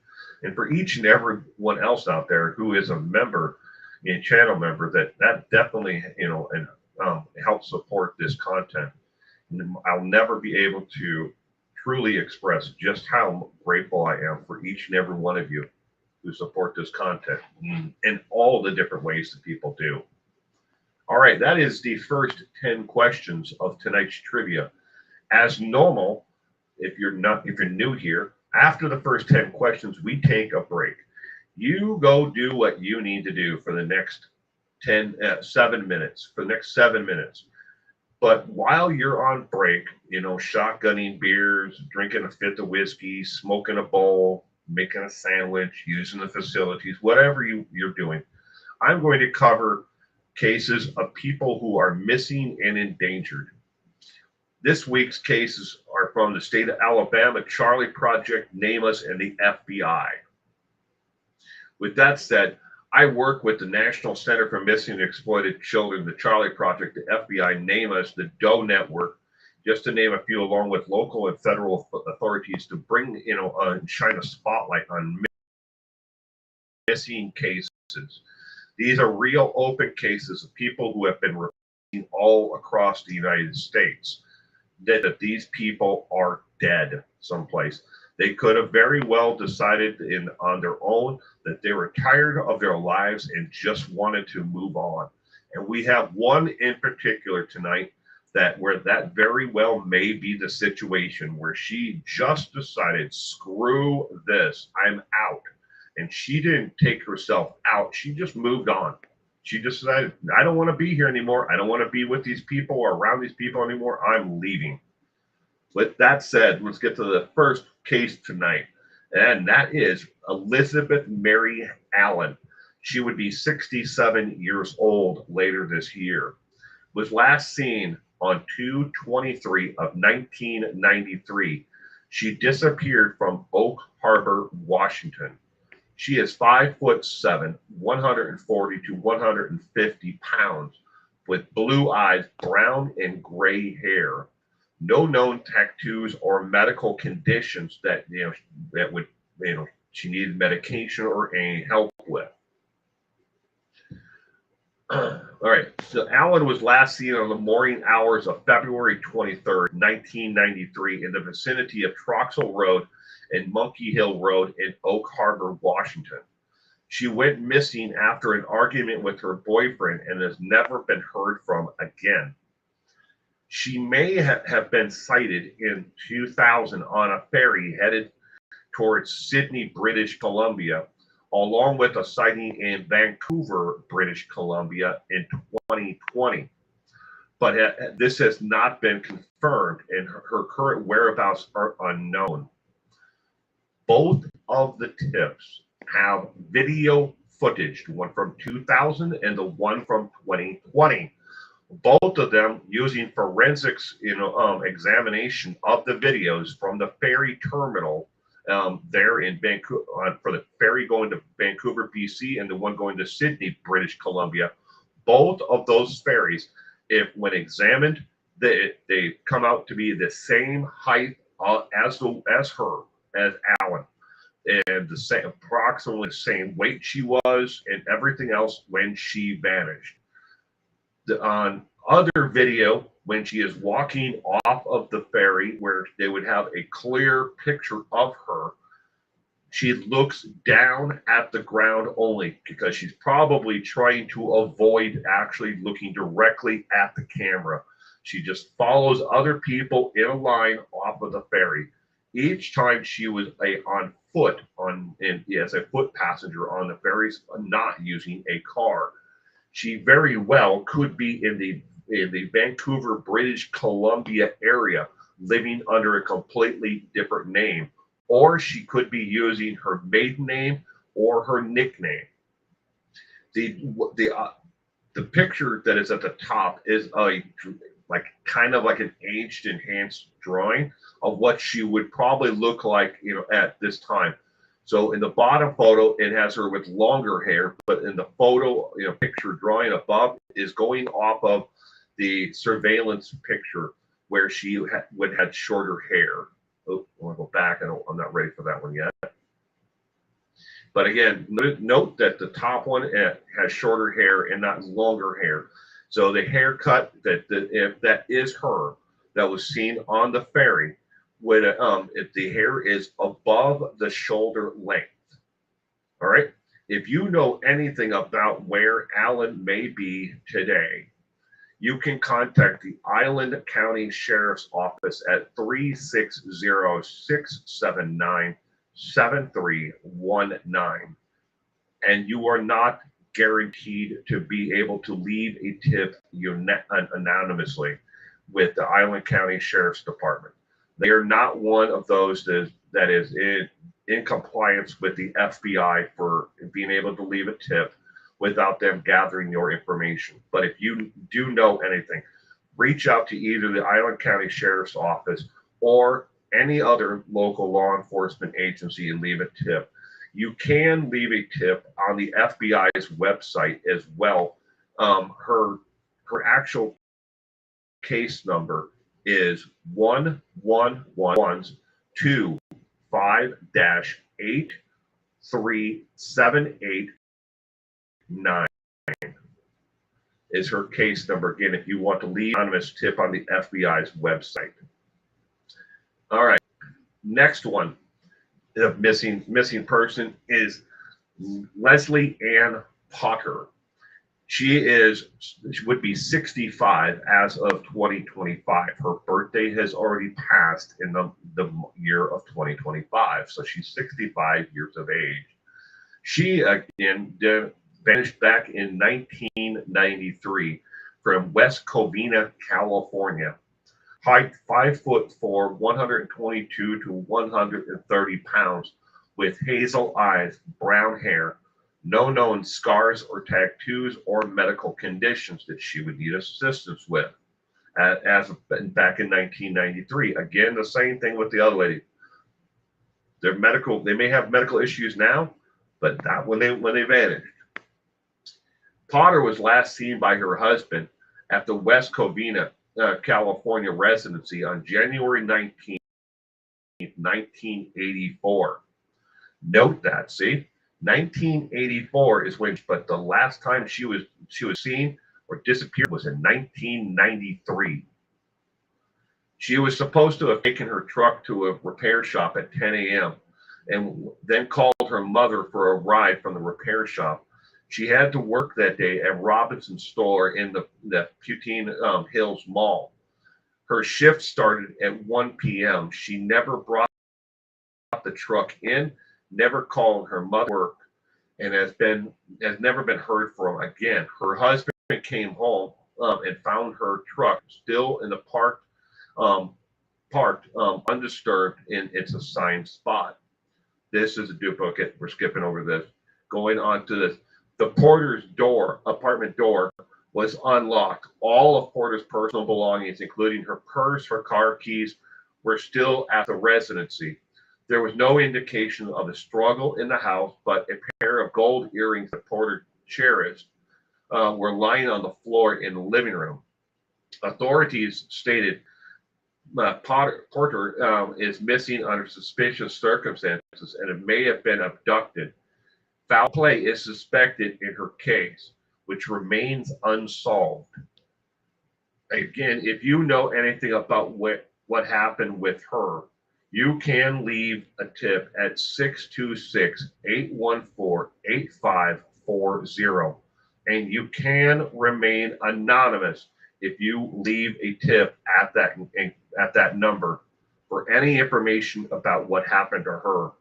And for each and every one else out there who is a member, a channel member, that definitely and helps support this content. And I'll never be able to truly express just how grateful I am for each and every one of you who support this content in all the different ways that people do. All right, that is the first 10 questions of tonight's trivia. As normal, if you're new here, after the first 10 questions, we take a break. You go do what you need to do for the next 7 minutes, for the next 7 minutes. But while you're on break, shotgunning beers, drinking a fifth of whiskey, smoking a bowl, making a sandwich, using the facilities, whatever you're doing, I'm going to cover cases of people who are missing and endangered. This week's cases are from the state of Alabama, Charlie Project, NamUs, and the FBI. With that said, I work with the National Center for Missing and Exploited Children, the Charlie Project, the FBI, NamUs, the DOE Network, just to name a few, along with local and federal authorities to bring, shine a spotlight on missing cases. These are real open cases of people who have been reported all across the United States. That these people are dead someplace. They could have very well decided on their own that they were tired of their lives and just wanted to move on. And we have one in particular tonight where that very well may be the situation, where she just decided, screw this, I'm out. And she didn't take herself out. She just moved on. She just decided, I don't want to be here anymore. I don't want to be with these people or around these people anymore. I'm leaving. With that said, let's get to the first case tonight. And that is Elizabeth Mary Allen. She would be 67 years old later this year. Was last seen on 2/23 of 1993. She disappeared from Oak Harbor, Washington. She is 5'7", 140 to 150 pounds, with blue eyes, brown and gray hair. No known tattoos or medical conditions that would she needed medication or any help with. All right. So Allen was last seen on the morning hours of February 23rd, 1993, in the vicinity of Troxel Road and Monkey Hill Road in Oak Harbor, Washington. She went missing after an argument with her boyfriend and has never been heard from again. She may have been sighted in 2000 on a ferry headed towards Sydney, British Columbia, along with a sighting in Vancouver, British Columbia in 2020. But this has not been confirmed, and her current whereabouts are unknown. Both of the tips have video footage, the one from 2000 and the one from 2020. Both of them using forensics, examination of the videos from the ferry terminal there in Vancouver, for the ferry going to Vancouver, BC, and the one going to Sydney, British Columbia. Both of those ferries, when examined, they come out to be the same height as Allen, and approximately the same weight she was, and everything else when she vanished. On other video, when she is walking off of the ferry, where they would have a clear picture of her, she looks down at the ground only, because she's probably trying to avoid actually looking directly at the camera. She just follows other people in a line off of the ferry. Each time she was on foot, as a foot passenger on the ferries, not using a car. She very well could be in the Vancouver, British Columbia area, living under a completely different name, or she could be using her maiden name or her nickname. The the uh, the picture that is at the top is a like kind of like an aged enhanced drawing of what she would probably look like, at this time. So in the bottom photo, it has her with longer hair, but in the photo, picture drawing above is going off of the surveillance picture where she would have shorter hair. Oh, I want to go back. I'm not ready for that one yet. But again, note that the top one has shorter hair and not longer hair. So the haircut if that is her that was seen on the ferry, would if the hair is above the shoulder length. All right. If you know anything about where Alan may be today, you can contact the Island County Sheriff's Office at 360-679-7319. And you are not guaranteed to be able to leave a tip anonymously with the Island County Sheriff's Department. They are not one of those that is in compliance with the FBI for being able to leave a tip without them gathering your information. But if you do know anything, reach out to either the Island County Sheriff's Office or any other local law enforcement agency and leave a tip. You can leave a tip on the FBI's website as well. Her actual case number is 11125-837889 is her case number. Again, if you want to leave an anonymous tip on the FBI's website. All right, next one. The missing person is Leslie Ann Potter. She would be 65 as of 2025. Her birthday has already passed in the year of 2025, so she's 65 years of age. She again vanished back in 1993 from West Covina, California. Height 5'4", 122 to 130 pounds, with hazel eyes, brown hair, no known scars or tattoos or medical conditions that she would need assistance with. As back in 1993, again the same thing with the other lady. They may have medical issues now, but not when they vanished. Potter was last seen by her husband at the West Covina, California residency on January 19th, 1984. Note that, see, 1984 is when, but the last time she was seen or disappeared was in 1993. She was supposed to have taken her truck to a repair shop at 10 a.m. and then called her mother for a ride from the repair shop. She had to work that day at Robinson's store in the Putine Hills Mall. Her shift started at 1 p.m. She never brought the truck in, never called her mother, and has never been heard from again. Her husband came home and found her truck still in the parked undisturbed in its assigned spot. This is a duplicate. We're skipping over this. Going on to this. The Porter's apartment door, was unlocked. All of Porter's personal belongings, including her purse, her car keys, were still at the residency. There was no indication of a struggle in the house, but a pair of gold earrings that Porter cherished were lying on the floor in the living room. Authorities stated Porter is missing under suspicious circumstances and it may have been abducted. Foul play is suspected in her case, which remains unsolved. Again, if you know anything about what happened with her, you can leave a tip at 626-814-8540. And you can remain anonymous if you leave a tip at that number for any information about what happened to her.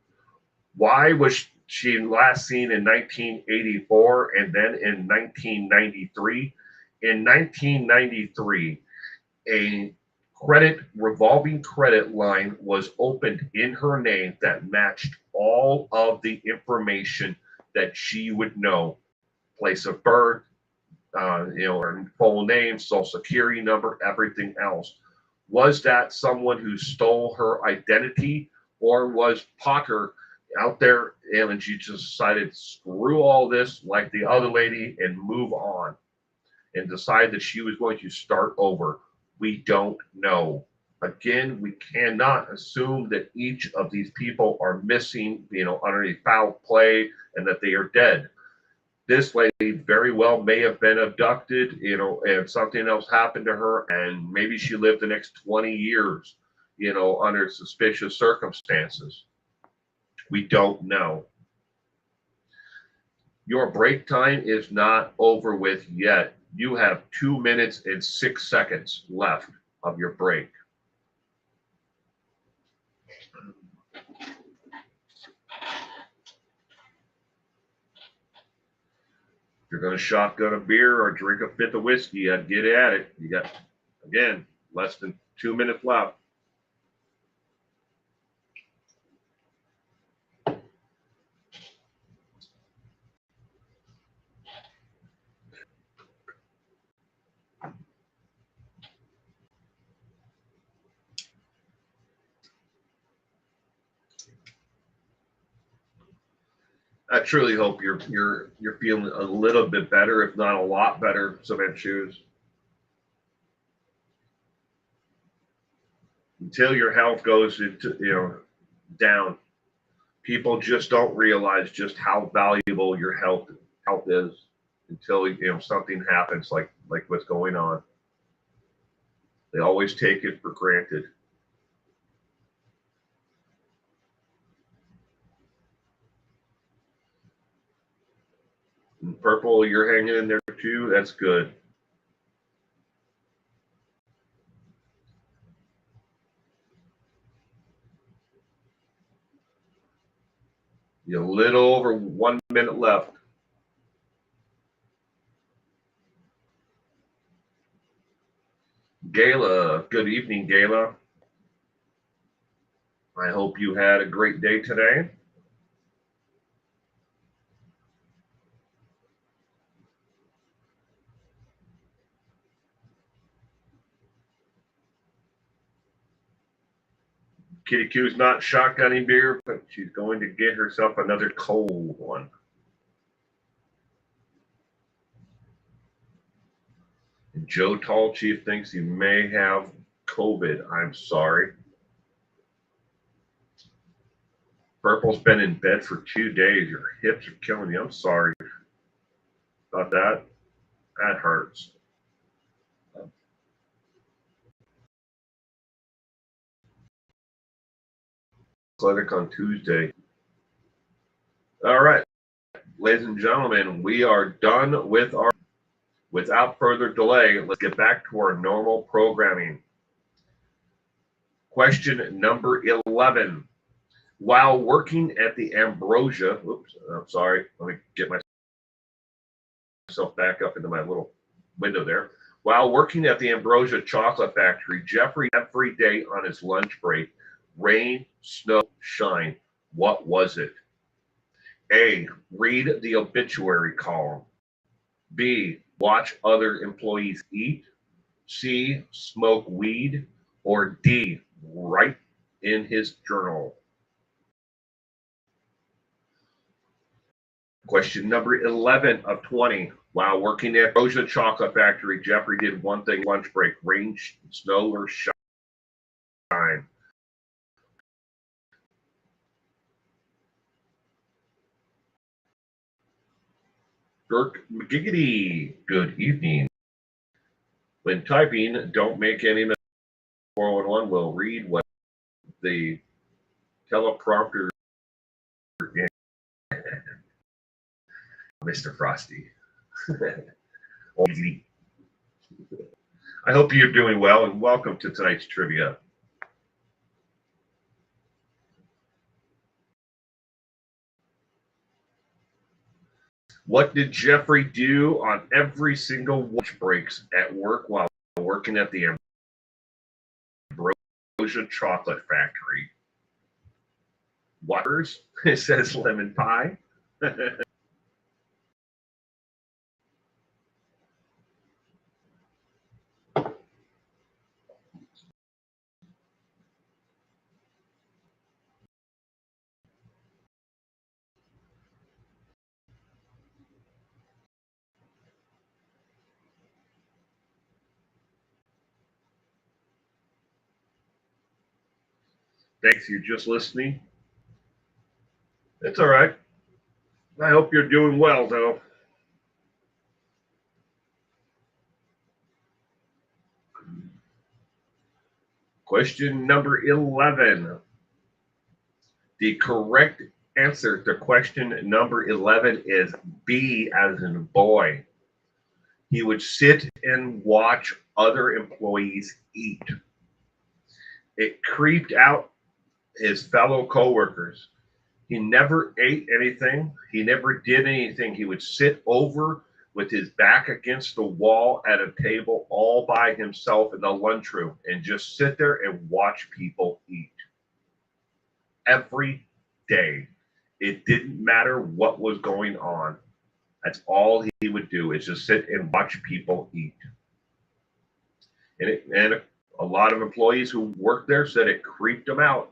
Why was she last seen in 1984 and then in 1993? In 1993, a Revolving credit line was opened in her name that matched all of the information that she would know: place of birth, her full name, social security number, everything else. Was that someone who stole her identity, or was Potter out there and she just decided screw all this like the other lady and move on and decide that she was going to start over? We don't know. Again, we cannot assume that each of these people are missing, underneath foul play and that they are dead. This lady very well may have been abducted, and something else happened to her, and maybe she lived the next 20 years, under suspicious circumstances. We don't know. Your break time is not over with yet. You have 2 minutes and 6 seconds left of your break. If you're going to shotgun a beer or drink a fifth of whiskey, get at it. You got, again, less than 2 minutes left. I truly hope you're feeling a little bit better, if not a lot better, Cement Shoes. Until your health goes into down, people just don't realize just how valuable your health is until something happens like what's going on. They always take it for granted. And Purple, you're hanging in there too. That's good. A little over 1 minute left. Gayla, good evening, Gayla. I hope you had a great day today. Kitty Q's not shotgunning beer, but she's going to get herself another cold one. And Joe Tall Chief thinks he may have COVID. I'm sorry. Purple's been in bed for 2 days. Your hips are killing you. I'm sorry about that. That hurts. Clinic on Tuesday. All right, ladies and gentlemen, we are done with our. Without further delay, let's get back to our normal programming. Question number 11. While working at the Ambrosia, oops, I'm sorry, let me get myself back up into my little window there. While working at the Ambrosia Chocolate Factory, Jeffrey every day on his lunch break, rain, snow, shine. What was it? A, read the obituary column. B, watch other employees eat. C, smoke weed. Or D, write in his journal. Question number 11 of 20. While working at Ambrosia Chocolate Factory, Jeffrey did one thing: lunch break, rain, snow, or shine. Dirk McGiggity, good evening. When typing, don't make any mistakes. 411 will read what the teleprompter. Mr. Frosty. I hope you're doing well, and welcome to tonight's trivia. What did Jeffrey do on every single lunch breaks at work while working at the Ambrosia Chocolate Factory. Waters, it says lemon pie. Thanks, you're just listening. It's all right. I hope you're doing well, though. Question number 11. The correct answer to question number 11 is B, as in boy. He would sit and watch other employees eat. It creeped out his fellow coworkers. He never ate anything. He never did anything. He would sit over with his back against the wall at a table all by himself in the lunchroom and just sit there and watch people eat. Every day. It didn't matter what was going on. That's all he would do, is just sit and watch people eat. And a lot of employees who worked there said it creeped them out.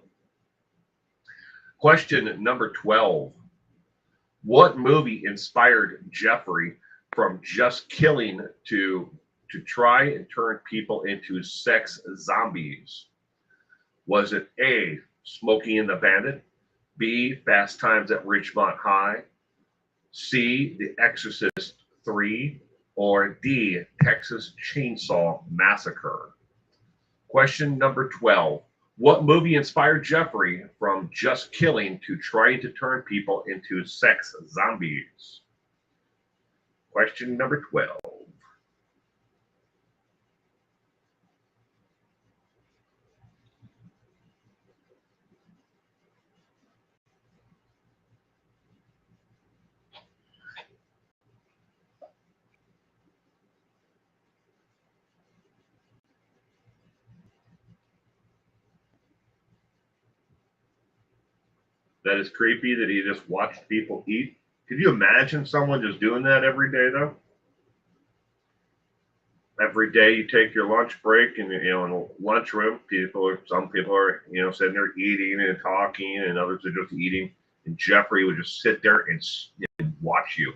Question number 12. What movie inspired Jeffrey from just killing to try and turn people into sex zombies? Was it A, Smokey and the Bandit, B, Fast Times at Ridgemont High, C, The Exorcist 3, or D, Texas Chainsaw Massacre? Question number 12. What movie inspired Jeffrey from just killing to trying to turn people into sex zombies? Question number 12. That is creepy that he just watched people eat. Could you imagine someone just doing that every day, though? Every day you take your lunch break, and in the lunchroom, some people are sitting there eating and talking, and others are just eating. And Jeffrey would just sit there and watch you.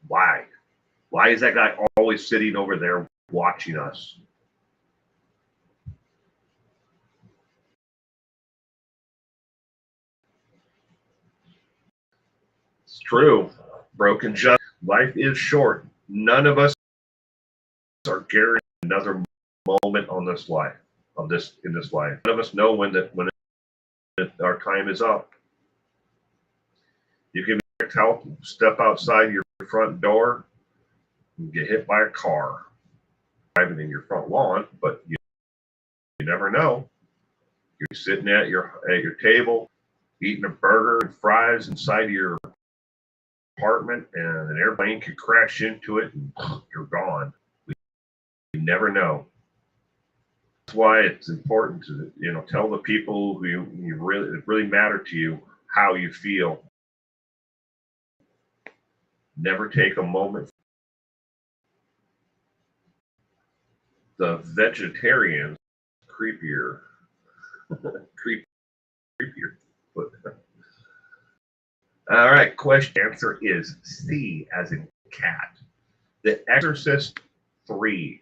Why? Why is that guy always sitting over there watching us? It's true. Broken just life is short. None of us are guaranteed another moment on this life, in this life. None of us know when our time is up. You can help step outside your front door and get hit by a car driving in your front lawn, but you never know. You're sitting at your table eating a burger and fries inside of your apartment, and an airplane could crash into it and you're gone. You never know. That's why it's important to tell the people who you really matter to you how you feel. Never take a moment. The vegetarians creepier. creepier. All right, question answer is C, as in cat. The Exorcist 3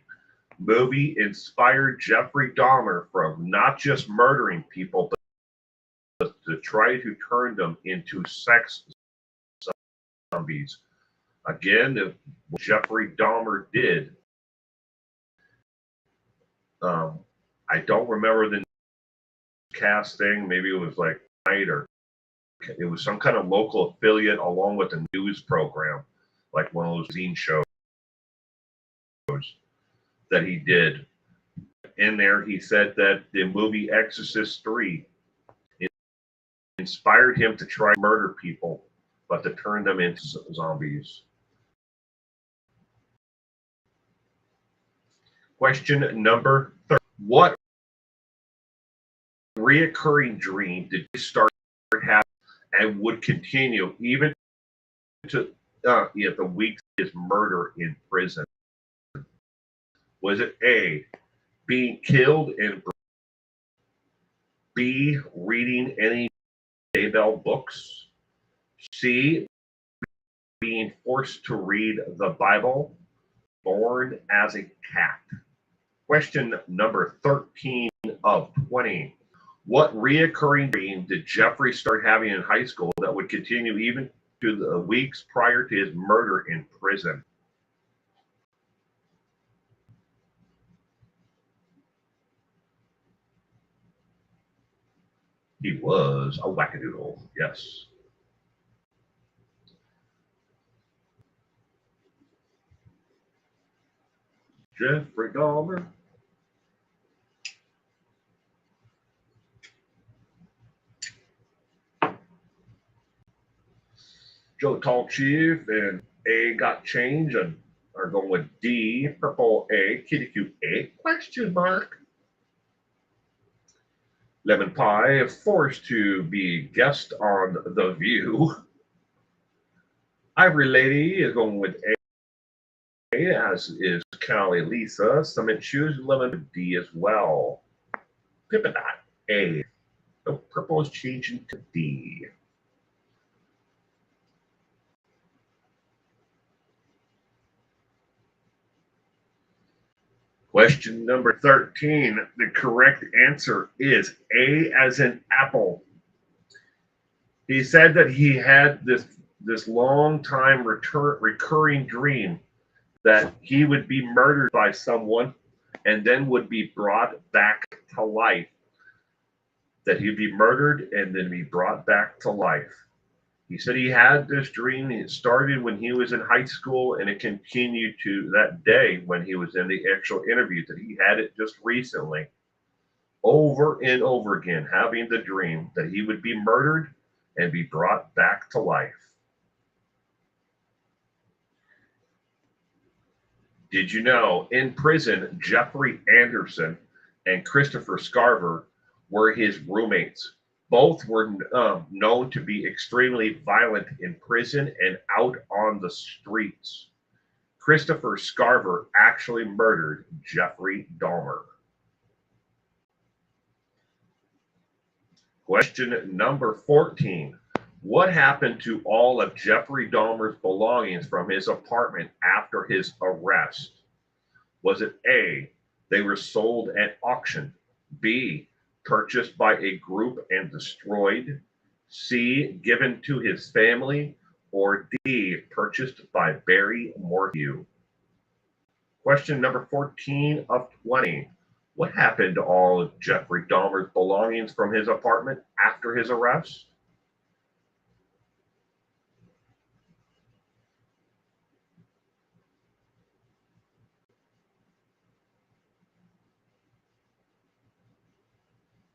movie inspired Jeffrey Dahmer from not just murdering people, but to try to turn them into sex zombies. Again, what Jeffrey Dahmer did. I don't remember the cast thing. Maybe it was like night, or it was some kind of local affiliate along with a news program, like one of those zine shows that he did. In there, he said that the movie Exorcist 3 inspired him to try to murder people, but to turn them into zombies. Question number 3. What reoccurring dream did he start having and would continue even to the weeks of his murder in prison? Was it A, being killed in B, reading any Daybell books, C, being forced to read the Bible, born as a cat? Question number 13 of 20. What reoccurring dream did Jeffrey start having in high school that would continue even to the weeks prior to his murder in prison? He was a wackadoodle, yes. Jeffrey Dahmer. Joe Tall Chief and A got change and are going with D, purple A, kitty cute A, question mark. Lemon Pie, forced to be guest on The View. Ivory Lady is going with A, as is Callie Lisa. Cement Shoes, Lemon D as well. Pippin A. The purple is changing to D. Question number 13. The correct answer is A as in apple. He said that he had this long time recurring dream that he would be murdered by someone and then would be brought back to life. That he'd be murdered and then be brought back to life. He said he had this dream. It started when he was in high school and it continued to that day when he was in the actual interview, that he had it just recently. Over and over again, having the dream that he would be murdered and be brought back to life. Did you know in prison, Jeffrey Anderson and Christopher Scarver were his roommates? Both were known to be extremely violent in prison and out on the streets. Christopher Scarver actually murdered Jeffrey Dahmer. Question number 14. What happened to all of Jeffrey Dahmer's belongings from his apartment after his arrest? Was it A, they were sold at auction, B, purchased by a group and destroyed, C, given to his family, or D, purchased by Barry Morphew? Question number 14 of 20. What happened to all of Jeffrey Dahmer's belongings from his apartment after his arrest?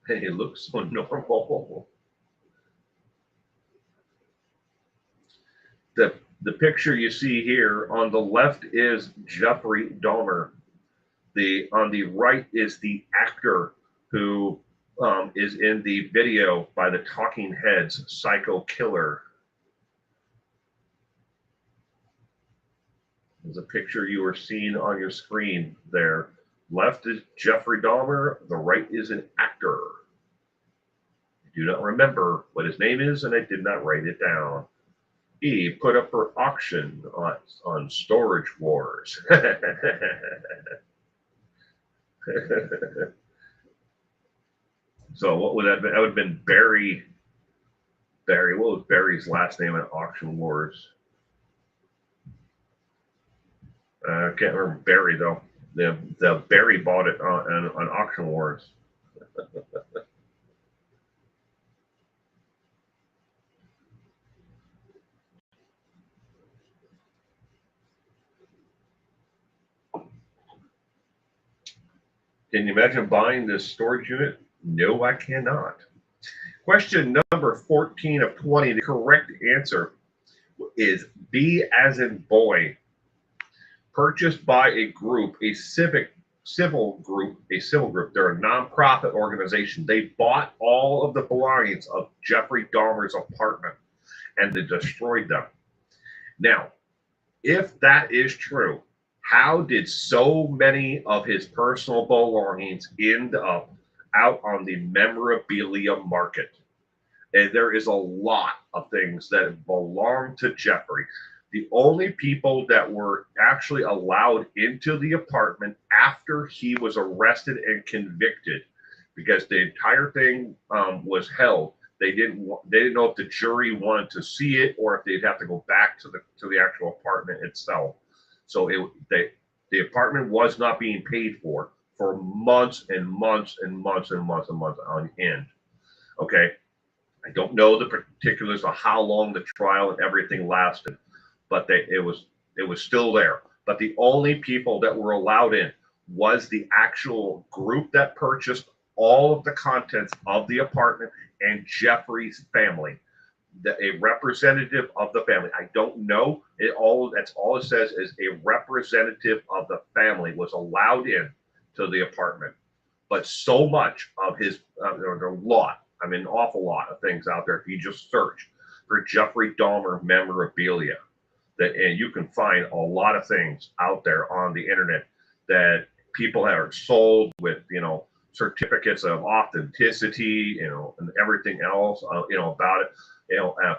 It looks so normal. The picture you see here on the left is Jeffrey Dahmer. On the right is the actor who is in the video by the Talking Heads, Psycho Killer. There's a picture you are seeing on your screen there. Left is Jeffrey Dahmer, the right is an actor. I do not remember what his name is, and I did not write it down. He put up for auction on Storage Wars. So what would that be? That would have been Barry. What was Barry's last name in Auction Wars? I can't remember Barry though. The Barry bought it on Auction Wars. Can you imagine buying this storage unit? No, I cannot. Question number 14 of 20. The correct answer is B as in boy. Purchased by a group, a civic civil group. They're a nonprofit organization. They bought all of the belongings of Jeffrey Dahmer's apartment and they destroyed them. Now, if that is true, how did so many of his personal belongings end up out on the memorabilia market? And there is a lot of things that belong to Jeffrey. The only people that were actually allowed into the apartment after he was arrested and convicted, because the entire thing was held. They didn't know if the jury wanted to see it or if they'd have to go back to the actual apartment itself. So the apartment was not being paid for months and months and months and months and months on end. Okay, I don't know the particulars of how long the trial and everything lasted, but it was still there. But the only people that were allowed in was the actual group that purchased all of the contents of the apartment and Jeffrey's family, a representative of the family. I don't know it all. That's all it says is a representative of the family was allowed in to the apartment. But so much of his, there are a lot, I mean, an awful lot of things out there. If you just search for Jeffrey Dahmer memorabilia, and you can find a lot of things out there on the internet that people have sold with, certificates of authenticity, and everything else, about it,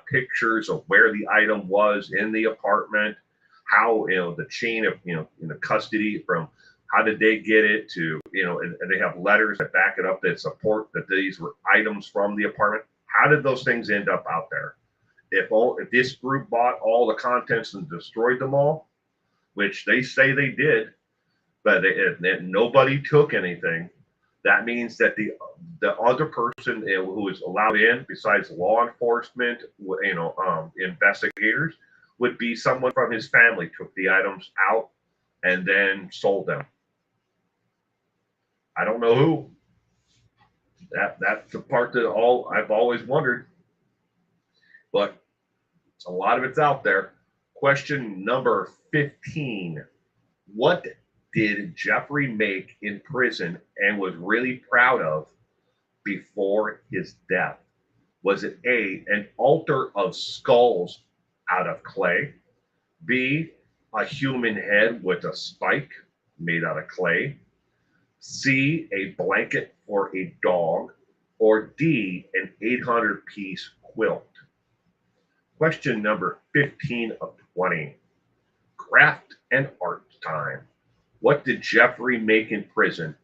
pictures of where the item was in the apartment, how, the chain of, in the custody from how did they get it to, and they have letters that back it up that support that these were items from the apartment. How did those things end up out there? If this group bought all the contents and destroyed them all, which they say they did, but nobody took anything, that means that the other person who was allowed in, besides law enforcement, investigators, would be someone from his family took the items out and then sold them. I don't know who. That's the part that I've always wondered, but a lot of it's out there. Question number 15. What did Jeffrey make in prison and was really proud of before his death? Was it A, an altar of skulls out of clay, B, a human head with a spike made out of clay, C, a blanket for a dog, or D, an 800-piece quilt? Question number 15 of 20. Craft and art time. What did Jeffrey make in prison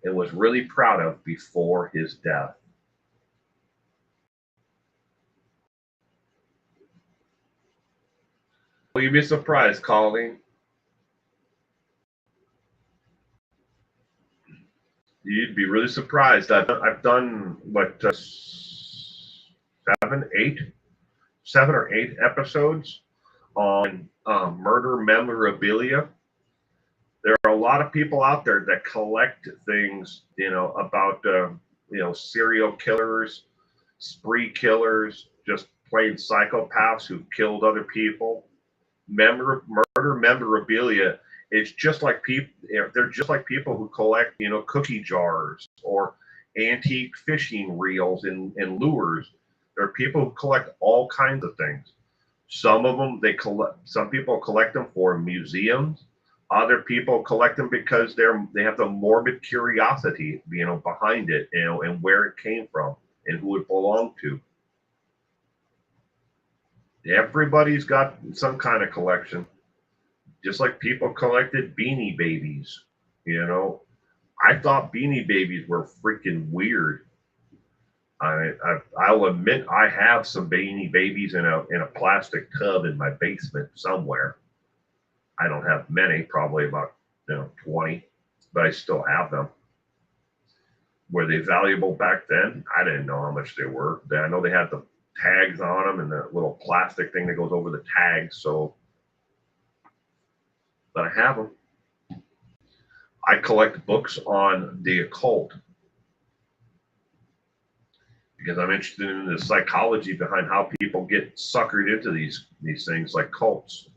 and was really proud of before his death? Will you be surprised, Colleen? You'd be really surprised. I've done what, 7 or 8 episodes on murder memorabilia. There are a lot of people out there that collect things, about serial killers, spree killers, just plain psychopaths who killed other people. Murder memorabilia. It's just like people. They're just like people who collect, cookie jars or antique fishing reels and lures. There are people who collect all kinds of things. Some of them Some people collect them for museums. Other people collect them because they have the morbid curiosity, behind it, and where it came from and who it belonged to. Everybody's got some kind of collection. Just like people collected Beanie Babies, I thought Beanie Babies were freaking weird. I'll admit I have some Beanie Babies in a plastic tub in my basement somewhere. I don't have many, probably about 20, but I still have them. Were they valuable back then? I didn't know how much they were. I know they had the tags on them and the little plastic thing that goes over the tags. So, but I have them. I collect books on the occult because I'm interested in the psychology behind how people get suckered into these things like cults.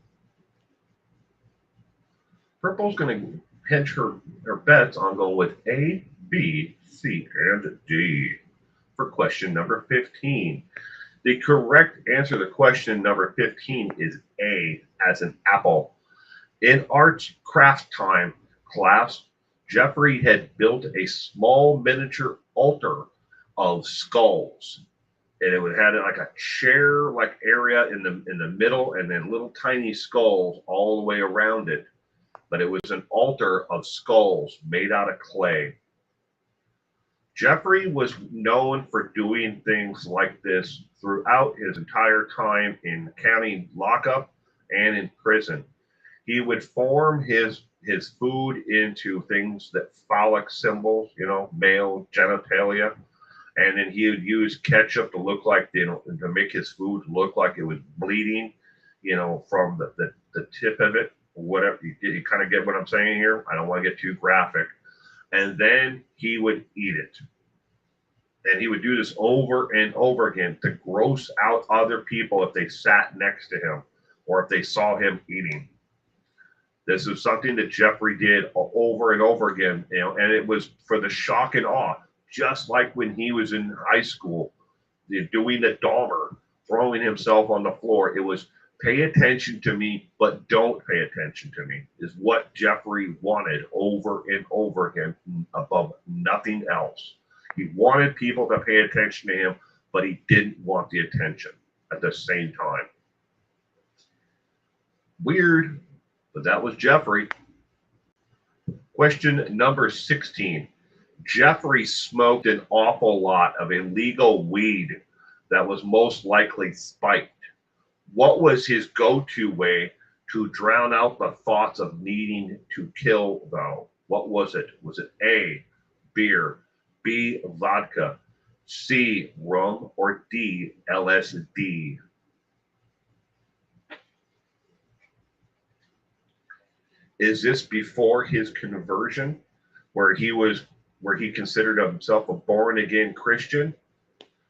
Purple's going to hedge her bets on going with A, B, C, and D for question number 15. The correct answer to question number 15 is A, as an apple. In arts craft time class, Jeffrey had built a small miniature altar of skulls. And it would have like a chair like area in the middle and then little tiny skulls all the way around it. But it was an altar of skulls made out of clay. Jeffrey was known for doing things like this throughout his entire time in county lockup and in prison. He would form his food into things that phallic symbols, male genitalia, and then he would use ketchup to look like to make his food look like it was bleeding, from the tip of it, whatever. You kind of get what I'm saying here. I don't want to get too graphic. And then he would eat it. And he would do this over and over again to gross out other people if they sat next to him or if they saw him eating. This is something that Jeffrey did over and over again, and it was for the shock and awe, just like when he was in high school, doing the Dahmer, throwing himself on the floor. It was pay attention to me, but don't pay attention to me, is what Jeffrey wanted over and over again, above nothing else. He wanted people to pay attention to him, but he didn't want the attention at the same time. Weird, but that was Jeffrey. Question number 16. Jeffrey smoked an awful lot of illegal weed that was most likely spiked. What was his go-to way to drown out the thoughts of needing to kill, though? What was it? Was it A, beer, B, vodka, C, rum, or D, LSD? Is this before his conversion, where he considered himself a born again Christian,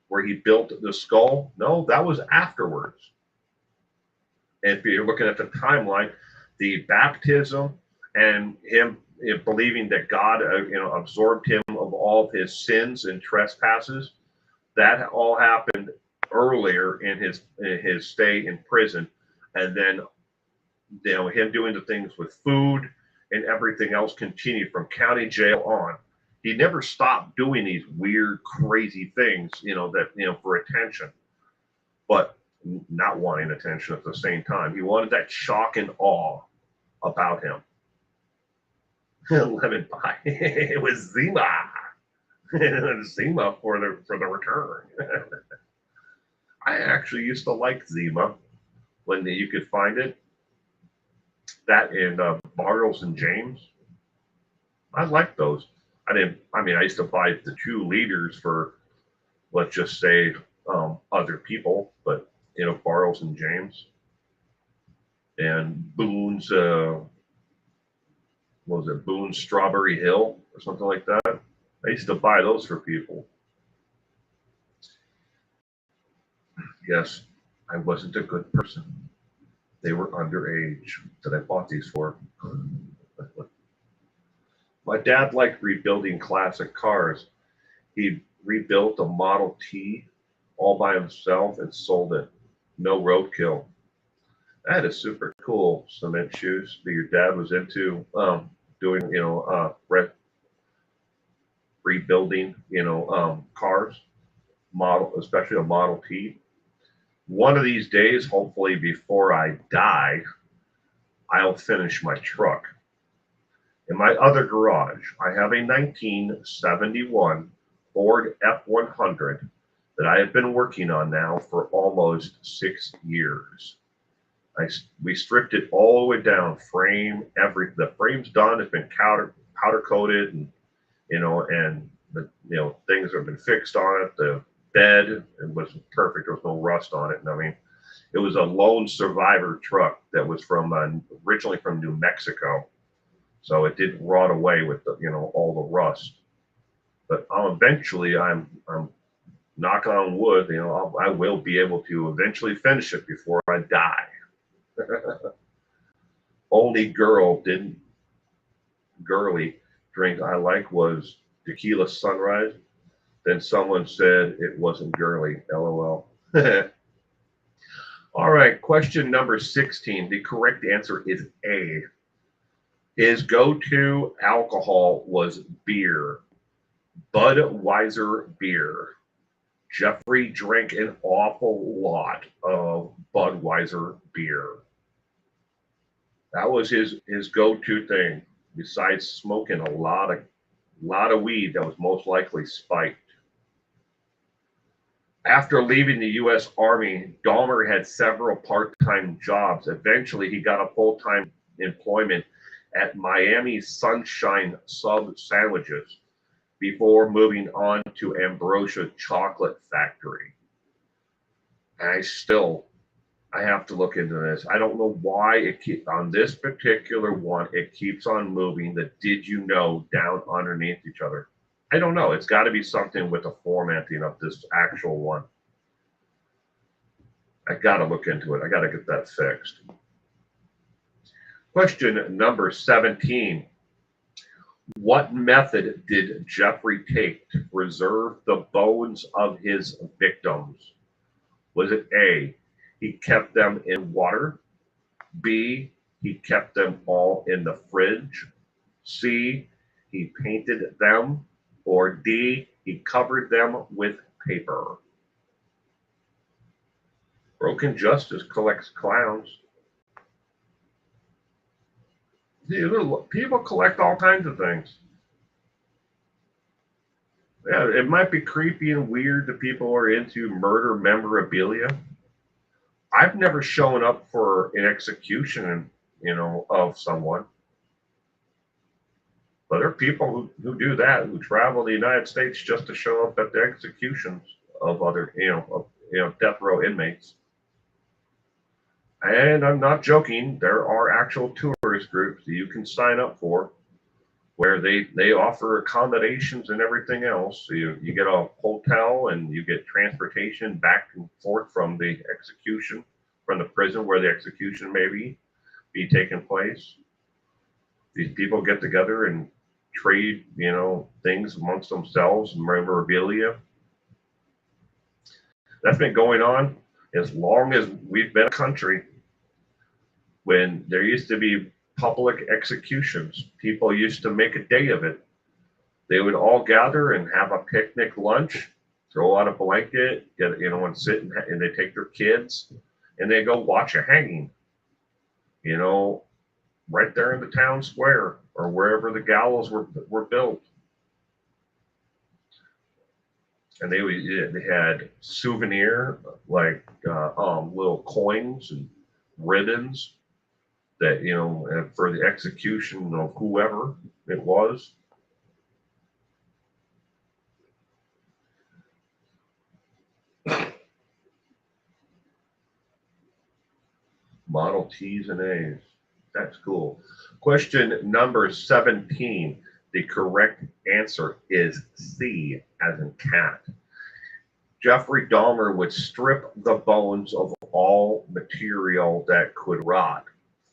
where he built the skull? No, that was afterwards. And if you're looking at the timeline, the baptism and him believing that God, absorbed him of all of his sins and trespasses, that all happened earlier in his stay in prison, and then him doing the things with food and everything else continued from county jail on. He never stopped doing these weird, crazy things, for attention, but not wanting attention at the same time. He wanted that shock and awe about him. Lemon pie. It was Zima. Zima for the return. I actually used to like Zima when you could find it. That in Bartles and James. I liked those. I used to buy the 2 liters for, let's just say, other people, but Bartles and James and Boone's. What was it, Boone's Strawberry Hill or something like that? I used to buy those for people. Yes, I wasn't a good person. They were underage that I bought these for. My dad liked rebuilding classic cars. He rebuilt a Model T all by himself and sold it. No roadkill. That is super cool. Cement shoes that your dad was into doing, rebuilding, cars, especially a Model T. One of these days, hopefully before I die, I'll finish my truck. In my other garage, I have a 1971 Ford F100 that I have been working on now for almost 6 years. We stripped it all the way down, the frame's done. It's been powder coated, and the things have been fixed on it. The bed, it was perfect. There was no rust on it. And it was a lone survivor truck that was originally from New Mexico, so it didn't rot away with all the rust. But eventually, I'm knocking on wood. I will be able to eventually finish it before I die. Only girl didn't girly drink I like was tequila sunrise. Then someone said it wasn't girly. LOL. All right, question number 16. The correct answer is A. His go to alcohol was beer, Budweiser beer. Jeffrey drank an awful lot of Budweiser beer. That was his go to thing, besides smoking a lot of weed that was most likely spiked. After leaving the U.S. Army, Dahmer had several part-time jobs. Eventually, he got a full-time employment at Miami Sunshine Sub Sandwiches before moving on to Ambrosia Chocolate Factory. I have to look into this. I don't know why on this particular one it keeps on moving the did you know down underneath each other. I don't know. It's got to be something with the formatting of this actual one. I got to look into it. I got to get that fixed. Question number 17. What method did Jeffrey take to preserve the bones of his victims? Was it A, he kept them in water? B, he kept them all in the fridge? C, he painted them? Or D, he covered them with paper? Broken Justice collects clowns. People collect all kinds of things. Yeah, it might be creepy and weird that people are into murder memorabilia. I've never shown up for an execution, of someone. But there are people who do that, who travel the United States just to show up at the executions of other, death row inmates. And I'm not joking. There are actual tourist groups that you can sign up for where they offer accommodations and everything else. So you get a hotel and you get transportation back and forth from the execution, from the prison where the execution may be taking place. These people get together and trade, things amongst themselves, memorabilia. That's been going on as long as we've been a country. When there used to be public executions, people used to make a day of it. They would all gather and have a picnic lunch, throw out a blanket, and sit and they take their kids and they go watch a hanging, right there in the town square or wherever the gallows were built. And they had souvenir like little coins and ribbons that for the execution of whoever it was. Model T's and A's. That's cool. Question number 17. The correct answer is C, as in cat. Jeffrey Dahmer would strip the bones of all material that could rot,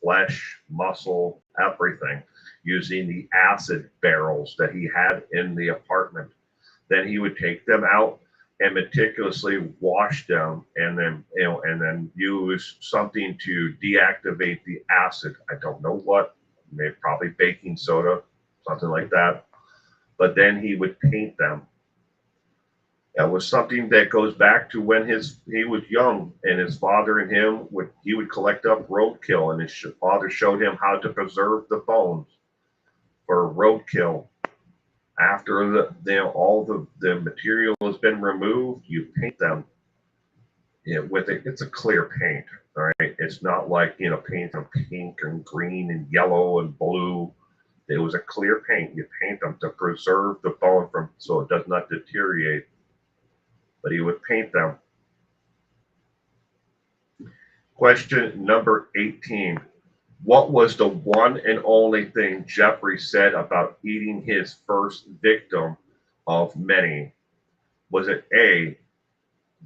flesh, muscle, everything, using the acid barrels that he had in the apartment. Then he would take them out and meticulously wash them and then use something to deactivate the acid. I don't know what, maybe probably baking soda, something like that. But then he would paint them. That was something that goes back to when he was young, and his father and he would collect up roadkill, and his father showed him how to preserve the bones for roadkill. After all the material has been removed, you paint them with it. It's a clear paint, all right. It's not like paint them pink and green and yellow and blue. It was a clear paint. You paint them to preserve the bone so it does not deteriorate. But he would paint them. Question number 18. What was the one and only thing Jeffrey said about eating his first victim of many? Was it A,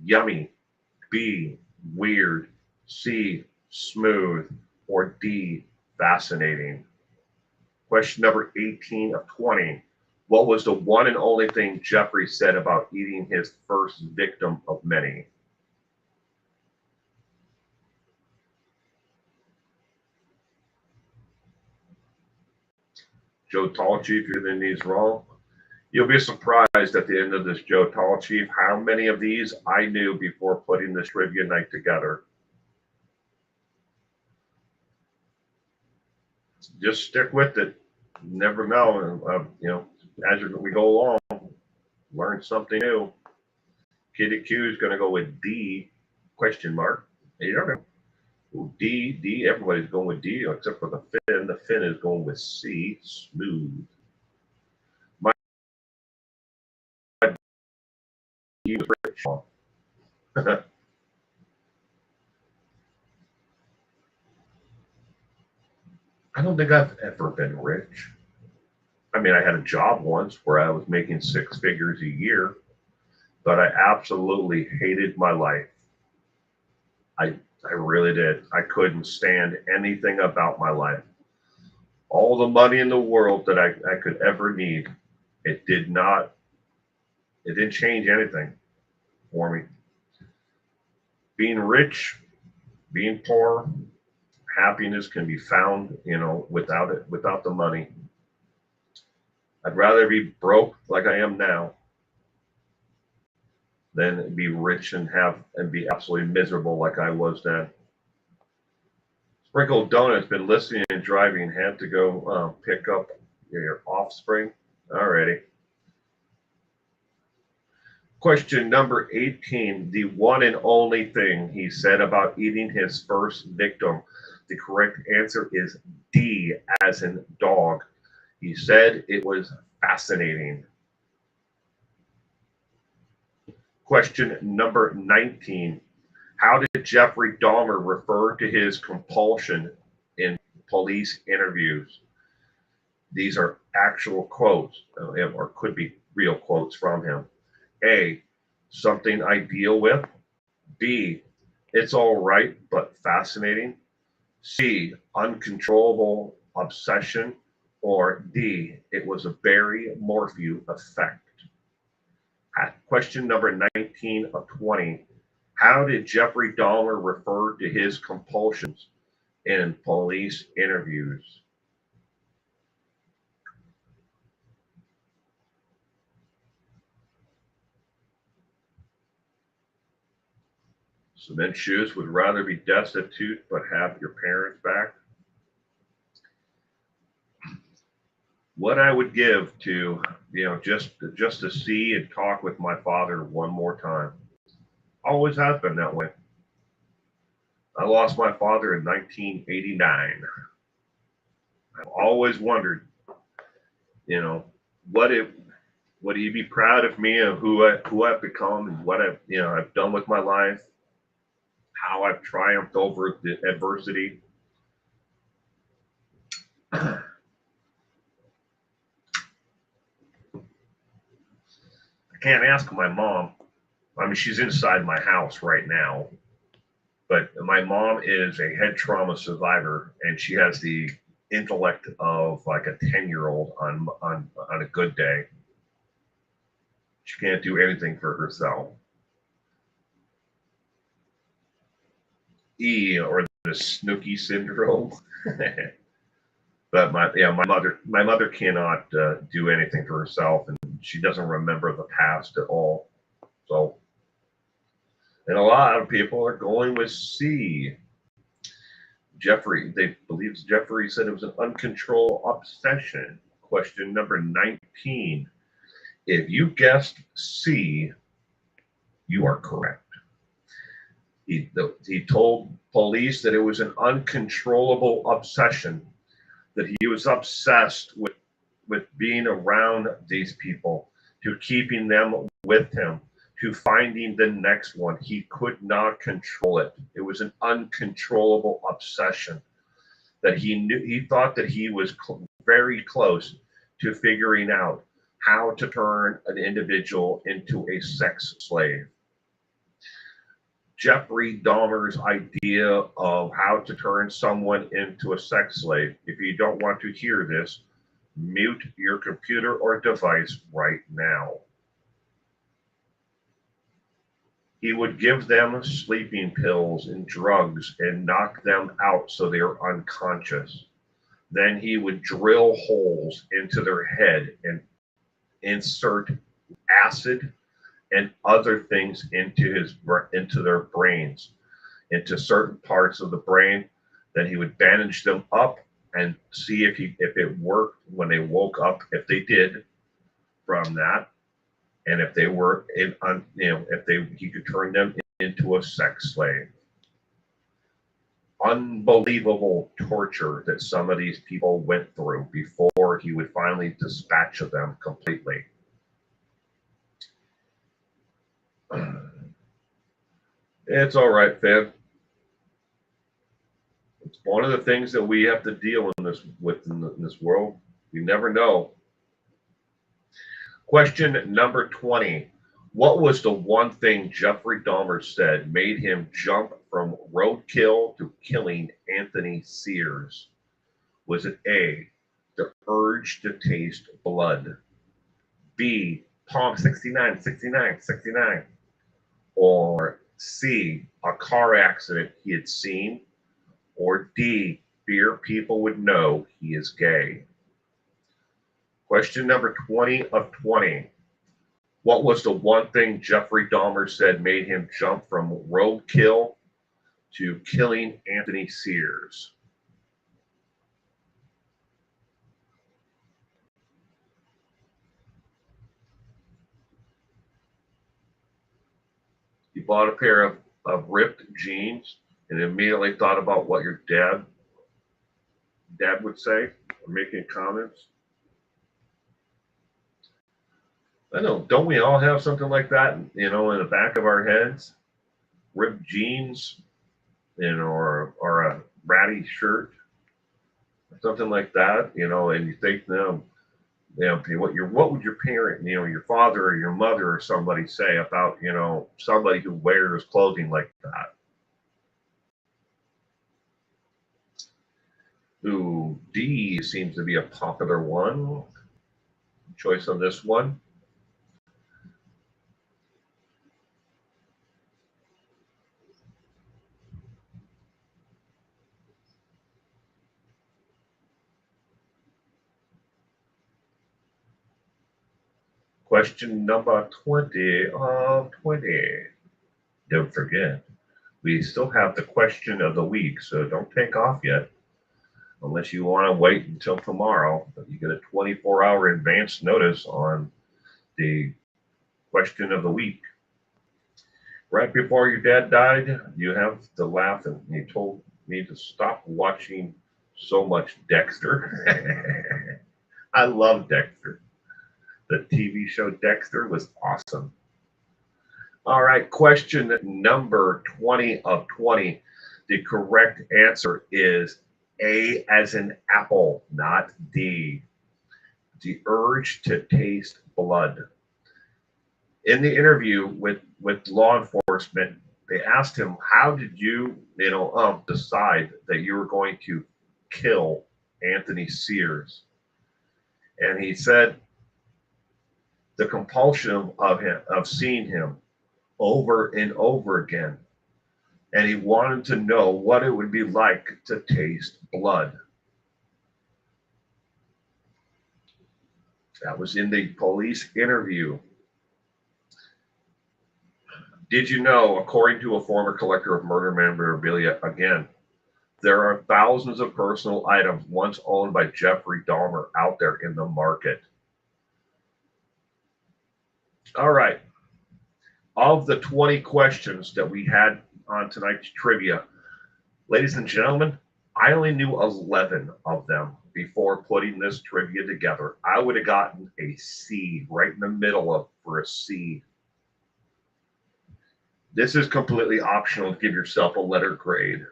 yummy, B, weird, C, smooth, or D, fascinating? Question number 18 of 20. What was the one and only thing Jeffrey said about eating his first victim of many? Joe Tall Chief, you're getting these wrong. You'll be surprised at the end of this, Joe Tall Chief, how many of these I knew before putting this trivia night together. Just stick with it. You never know. As we go along, learn something new. Kitty Q is going to go with D, question mark. You don't know. Ooh, D, everybody's going with D except for the Finn. The Finn is going with C, smooth. My D was rich. I don't think I've ever been rich. I mean, I had a job once where I was making six figures a year, but I absolutely hated my life. I really did. I couldn't stand anything about my life. All the money in the world that I could ever need, it didn't change anything for me. Being rich, being poor, happiness can be found, without the money. I'd rather be broke like I am now than be rich and be absolutely miserable like I was then. Sprinkled Donut's been listening and driving, had to go pick up your offspring. Alrighty. Question number 18, the one and only thing he said about eating his first victim. The correct answer is D, as in dog. He said it was fascinating. Question number 19, how did Jeffrey Dahmer refer to his compulsion in police interviews? These are actual quotes, or could be real quotes from him. A, something I deal with. B, it's all right but fascinating. C, uncontrollable obsession. Or D, it was a Barry Morphew effect. At question number 19 of 20, how did Jeffrey Dahmer refer to his compulsions in police interviews? Cement shoes would rather be destitute but have your parents back. What I would give to, just to see and talk with my father one more time. Always has been that way. I lost my father in 1989. I've always wondered, you know, what if would he be proud of me and who I've become and what I've done with my life, how I've triumphed over the adversity. I can't ask my mom. I mean, she's inside my house right now, but my mom is a head trauma survivor, and she has the intellect of like a 10-year-old on a good day. She can't do anything for herself. Or the Snooki syndrome. But my mother cannot do anything for herself, and she doesn't remember the past at all. So, and a lot of people are going with C. Jeffrey, they believe Jeffrey said it was an uncontrolled obsession. Question number 19. If you guessed C, you are correct. He told police that it was an uncontrollable obsession, that he was obsessed with being around these people, to keeping them with him, to finding the next one. He could not control it. It was an uncontrollable obsession that he thought that he was very close to figuring out how to turn an individual into a sex slave. Jeffrey Dahmer's idea of how to turn someone into a sex slave. If you don't want to hear this, Mute your computer or device right now. He would give them sleeping pills and drugs and knock them out so they are unconscious. Then he would drill holes into their head and insert acid and other things into their brains, into certain parts of the brain. Then he would bandage them up and see if it worked when they woke up, if they did from that, and if they were if he could turn them into a sex slave. Unbelievable torture that some of these people went through before he would finally dispatch of them completely. It's all right, Fib. It's one of the things that we have to deal in this world. You never know. Question number 20. What was the one thing Jeffrey Dahmer said made him jump from roadkill to killing Anthony Sears? Was it A, the urge to taste blood? B, Palm 69, 69, 69? Or C, a car accident he had seen? Or D, fear people would know he is gay? Question number 20 of 20. What was the one thing Jeffrey Dahmer said made him jump from roadkill to killing Anthony Sears? You bought a pair of ripped jeans and immediately thought about what your dad would say or making comments. I know, don't we all have something like that, in the back of our heads? Ripped jeans, or a ratty shirt, or something like that, and you think, no, what would your parent, your father or your mother or somebody say about, somebody who wears clothing like that? Ooh, D seems to be a popular one. Choice on this one. Question number 20 of 20. Don't forget, we still have the question of the week, so don't take off yet. Unless you want to wait until tomorrow, but you get a 24-hour advance notice on the question of the week. Right before your dad died, you have to laugh, and he told me to stop watching so much Dexter. I love Dexter. The TV show Dexter was awesome. All right, question number 20 of 20. The correct answer is A as in apple, not D. The urge to taste blood. In the interview with law enforcement, they asked him, how did you, decide that you were going to kill Anthony Sears? And he said, the compulsion of seeing him over and over again. And he wanted to know what it would be like to taste blood. That was in the police interview. Did you know, according to a former collector of murder memorabilia, again, there are thousands of personal items once owned by Jeffrey Dahmer out there in the market. All right. Of the 20 questions that we had on tonight's trivia, ladies and gentlemen, I only knew 11 of them before putting this trivia together. I would have gotten a C right in the middle for a C. This is completely optional to give yourself a letter grade.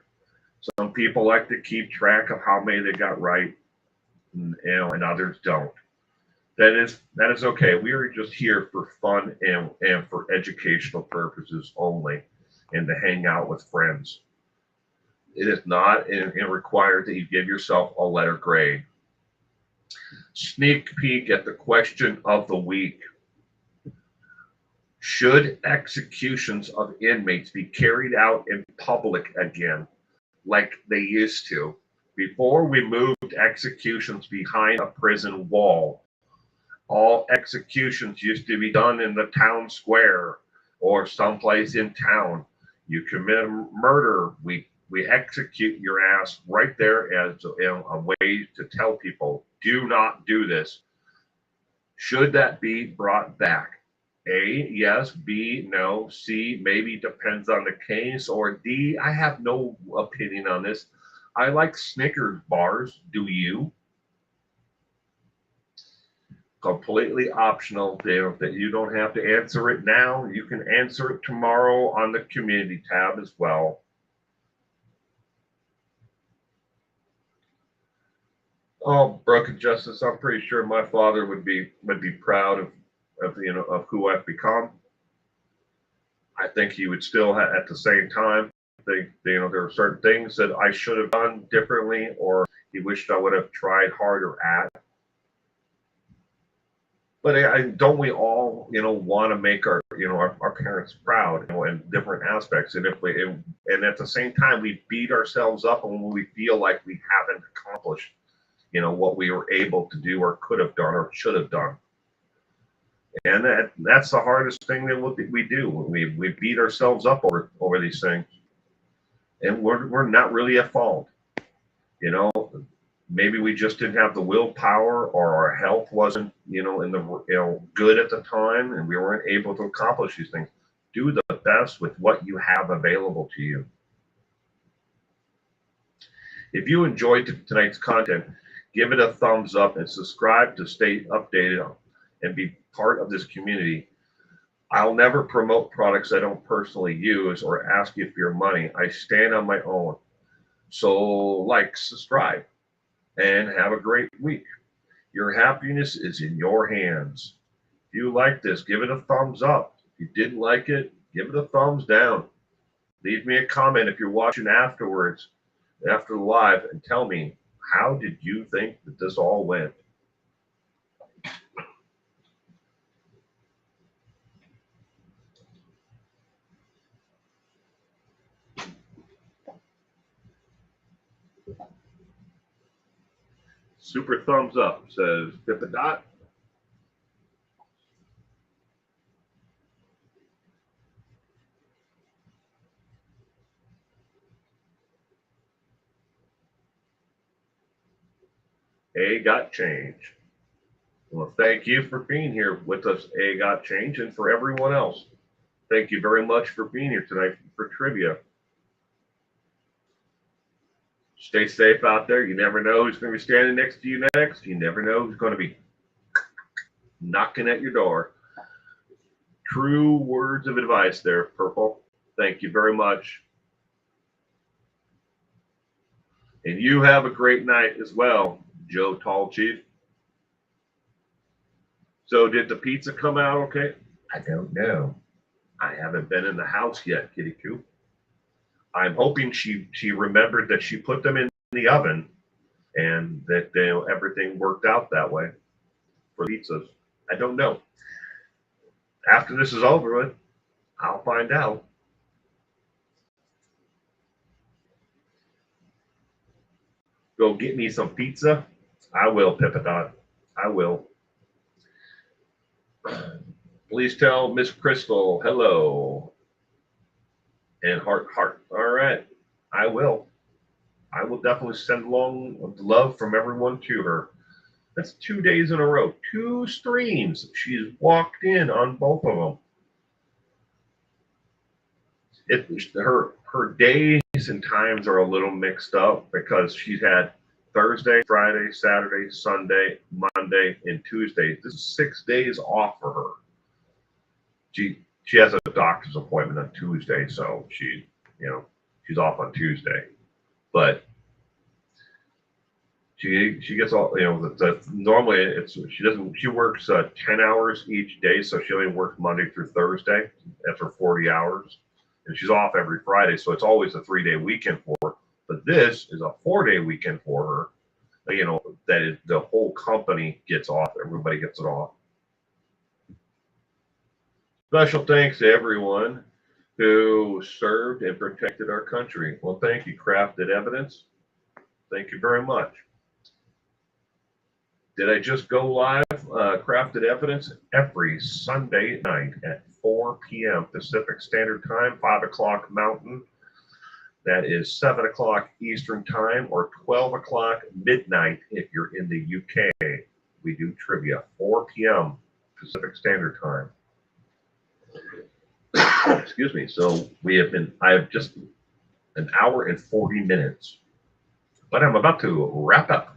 Some people like to keep track of how many they got right, and others don't. That is okay. We are just here for fun and for educational purposes only, and to hang out with friends. It is not required that you give yourself a letter grade. Sneak peek at the question of the week. Should executions of inmates be carried out in public again, like they used to? Before we moved executions behind a prison wall, all executions used to be done in the town square or someplace in town. You commit a murder, we execute your ass right there as a way to tell people, do not do this. Should that be brought back? A, yes. B, no. C, maybe depends on the case. Or D, I have no opinion on this. I like Snickers bars. Do you? Completely optional, Dave. That you don't have to answer it now. You can answer it tomorrow on the community tab as well. Oh, Brooke and Justice, I'm pretty sure my father would be proud of who I've become. I think he would still at the same time think there are certain things that I should have done differently, or he wished I would have tried harder at. But don't we all want to make our parents proud, in different aspects, and and at the same time we beat ourselves up when we feel like we haven't accomplished what we were able to do or could have done or should have done. And that's the hardest thing that we do. We beat ourselves up over these things, and we're not really at fault. Maybe we just didn't have the willpower, or our health wasn't in the good at the time, and we weren't able to accomplish these things. Do the best with what you have available to you. If you enjoyed tonight's content, give it a thumbs up and subscribe to stay updated and be part of this community. I'll never promote products I don't personally use or ask you for your money. I stand on my own. So like, subscribe, and have a great week. Your happiness is in your hands. If you like this, give it a thumbs up. If you didn't like it, give it a thumbs down. Leave me a comment if you're watching afterwards, after the live, and tell me, how did you think that this all went? Super thumbs up, says Pippadot. A got change. Well, thank you for being here with us, A got change, and for everyone else. Thank you very much for being here tonight for trivia. Stay safe out there. You never know who's going to be standing next to you next. You never know who's going to be knocking at your door. True words of advice there, Purple. Thank you very much. And you have a great night as well, Joe Tall Chief. So did the pizza come out okay? I don't know. I haven't been in the house yet, Kitty Coop. I'm hoping she remembered that she put them in the oven, and that everything worked out that way for pizzas. I don't know. After this is over with, I'll find out. Go get me some pizza. I will, Pippadot. I will. Please tell Miss Crystal hello. And heart. All right. I will. I will definitely send along love from everyone to her. That's 2 days in a row. 2 streams. She's walked in on both of them. Her days and times are a little mixed up because she's had Thursday, Friday, Saturday, Sunday, Monday, and Tuesday. This is 6 days off for her. She has a doctor's appointment on Tuesday, so she's off on Tuesday. But she gets all normally she works 10 hours each day, so she only works Monday through Thursday. That's her 40 hours, and she's off every Friday, so it's always a 3-day weekend for her. But this is a 4-day weekend for her, you know, that is, the whole company gets off. Everybody gets it off. Special thanks to everyone who served and protected our country. Well, thank you, Crafted Evidence. Thank you very much. Did I just go live? Crafted Evidence every Sunday night at 4 p.m. Pacific Standard Time, 5 o'clock Mountain. That is 7 o'clock Eastern Time or 12 o'clock midnight if you're in the UK. We do trivia, 4 p.m. Pacific Standard Time. Excuse me. So I have just an hour and 40 minutes, but I'm about to wrap up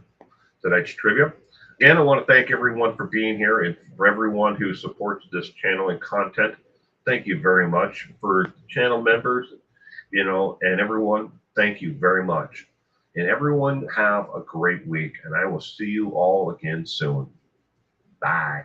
tonight's trivia. Again, I want to thank everyone for being here and for everyone who supports this channel and content. Thank you very much. For channel members, you know, and everyone, thank you very much. And everyone have a great week, and I will see you all again soon. Bye.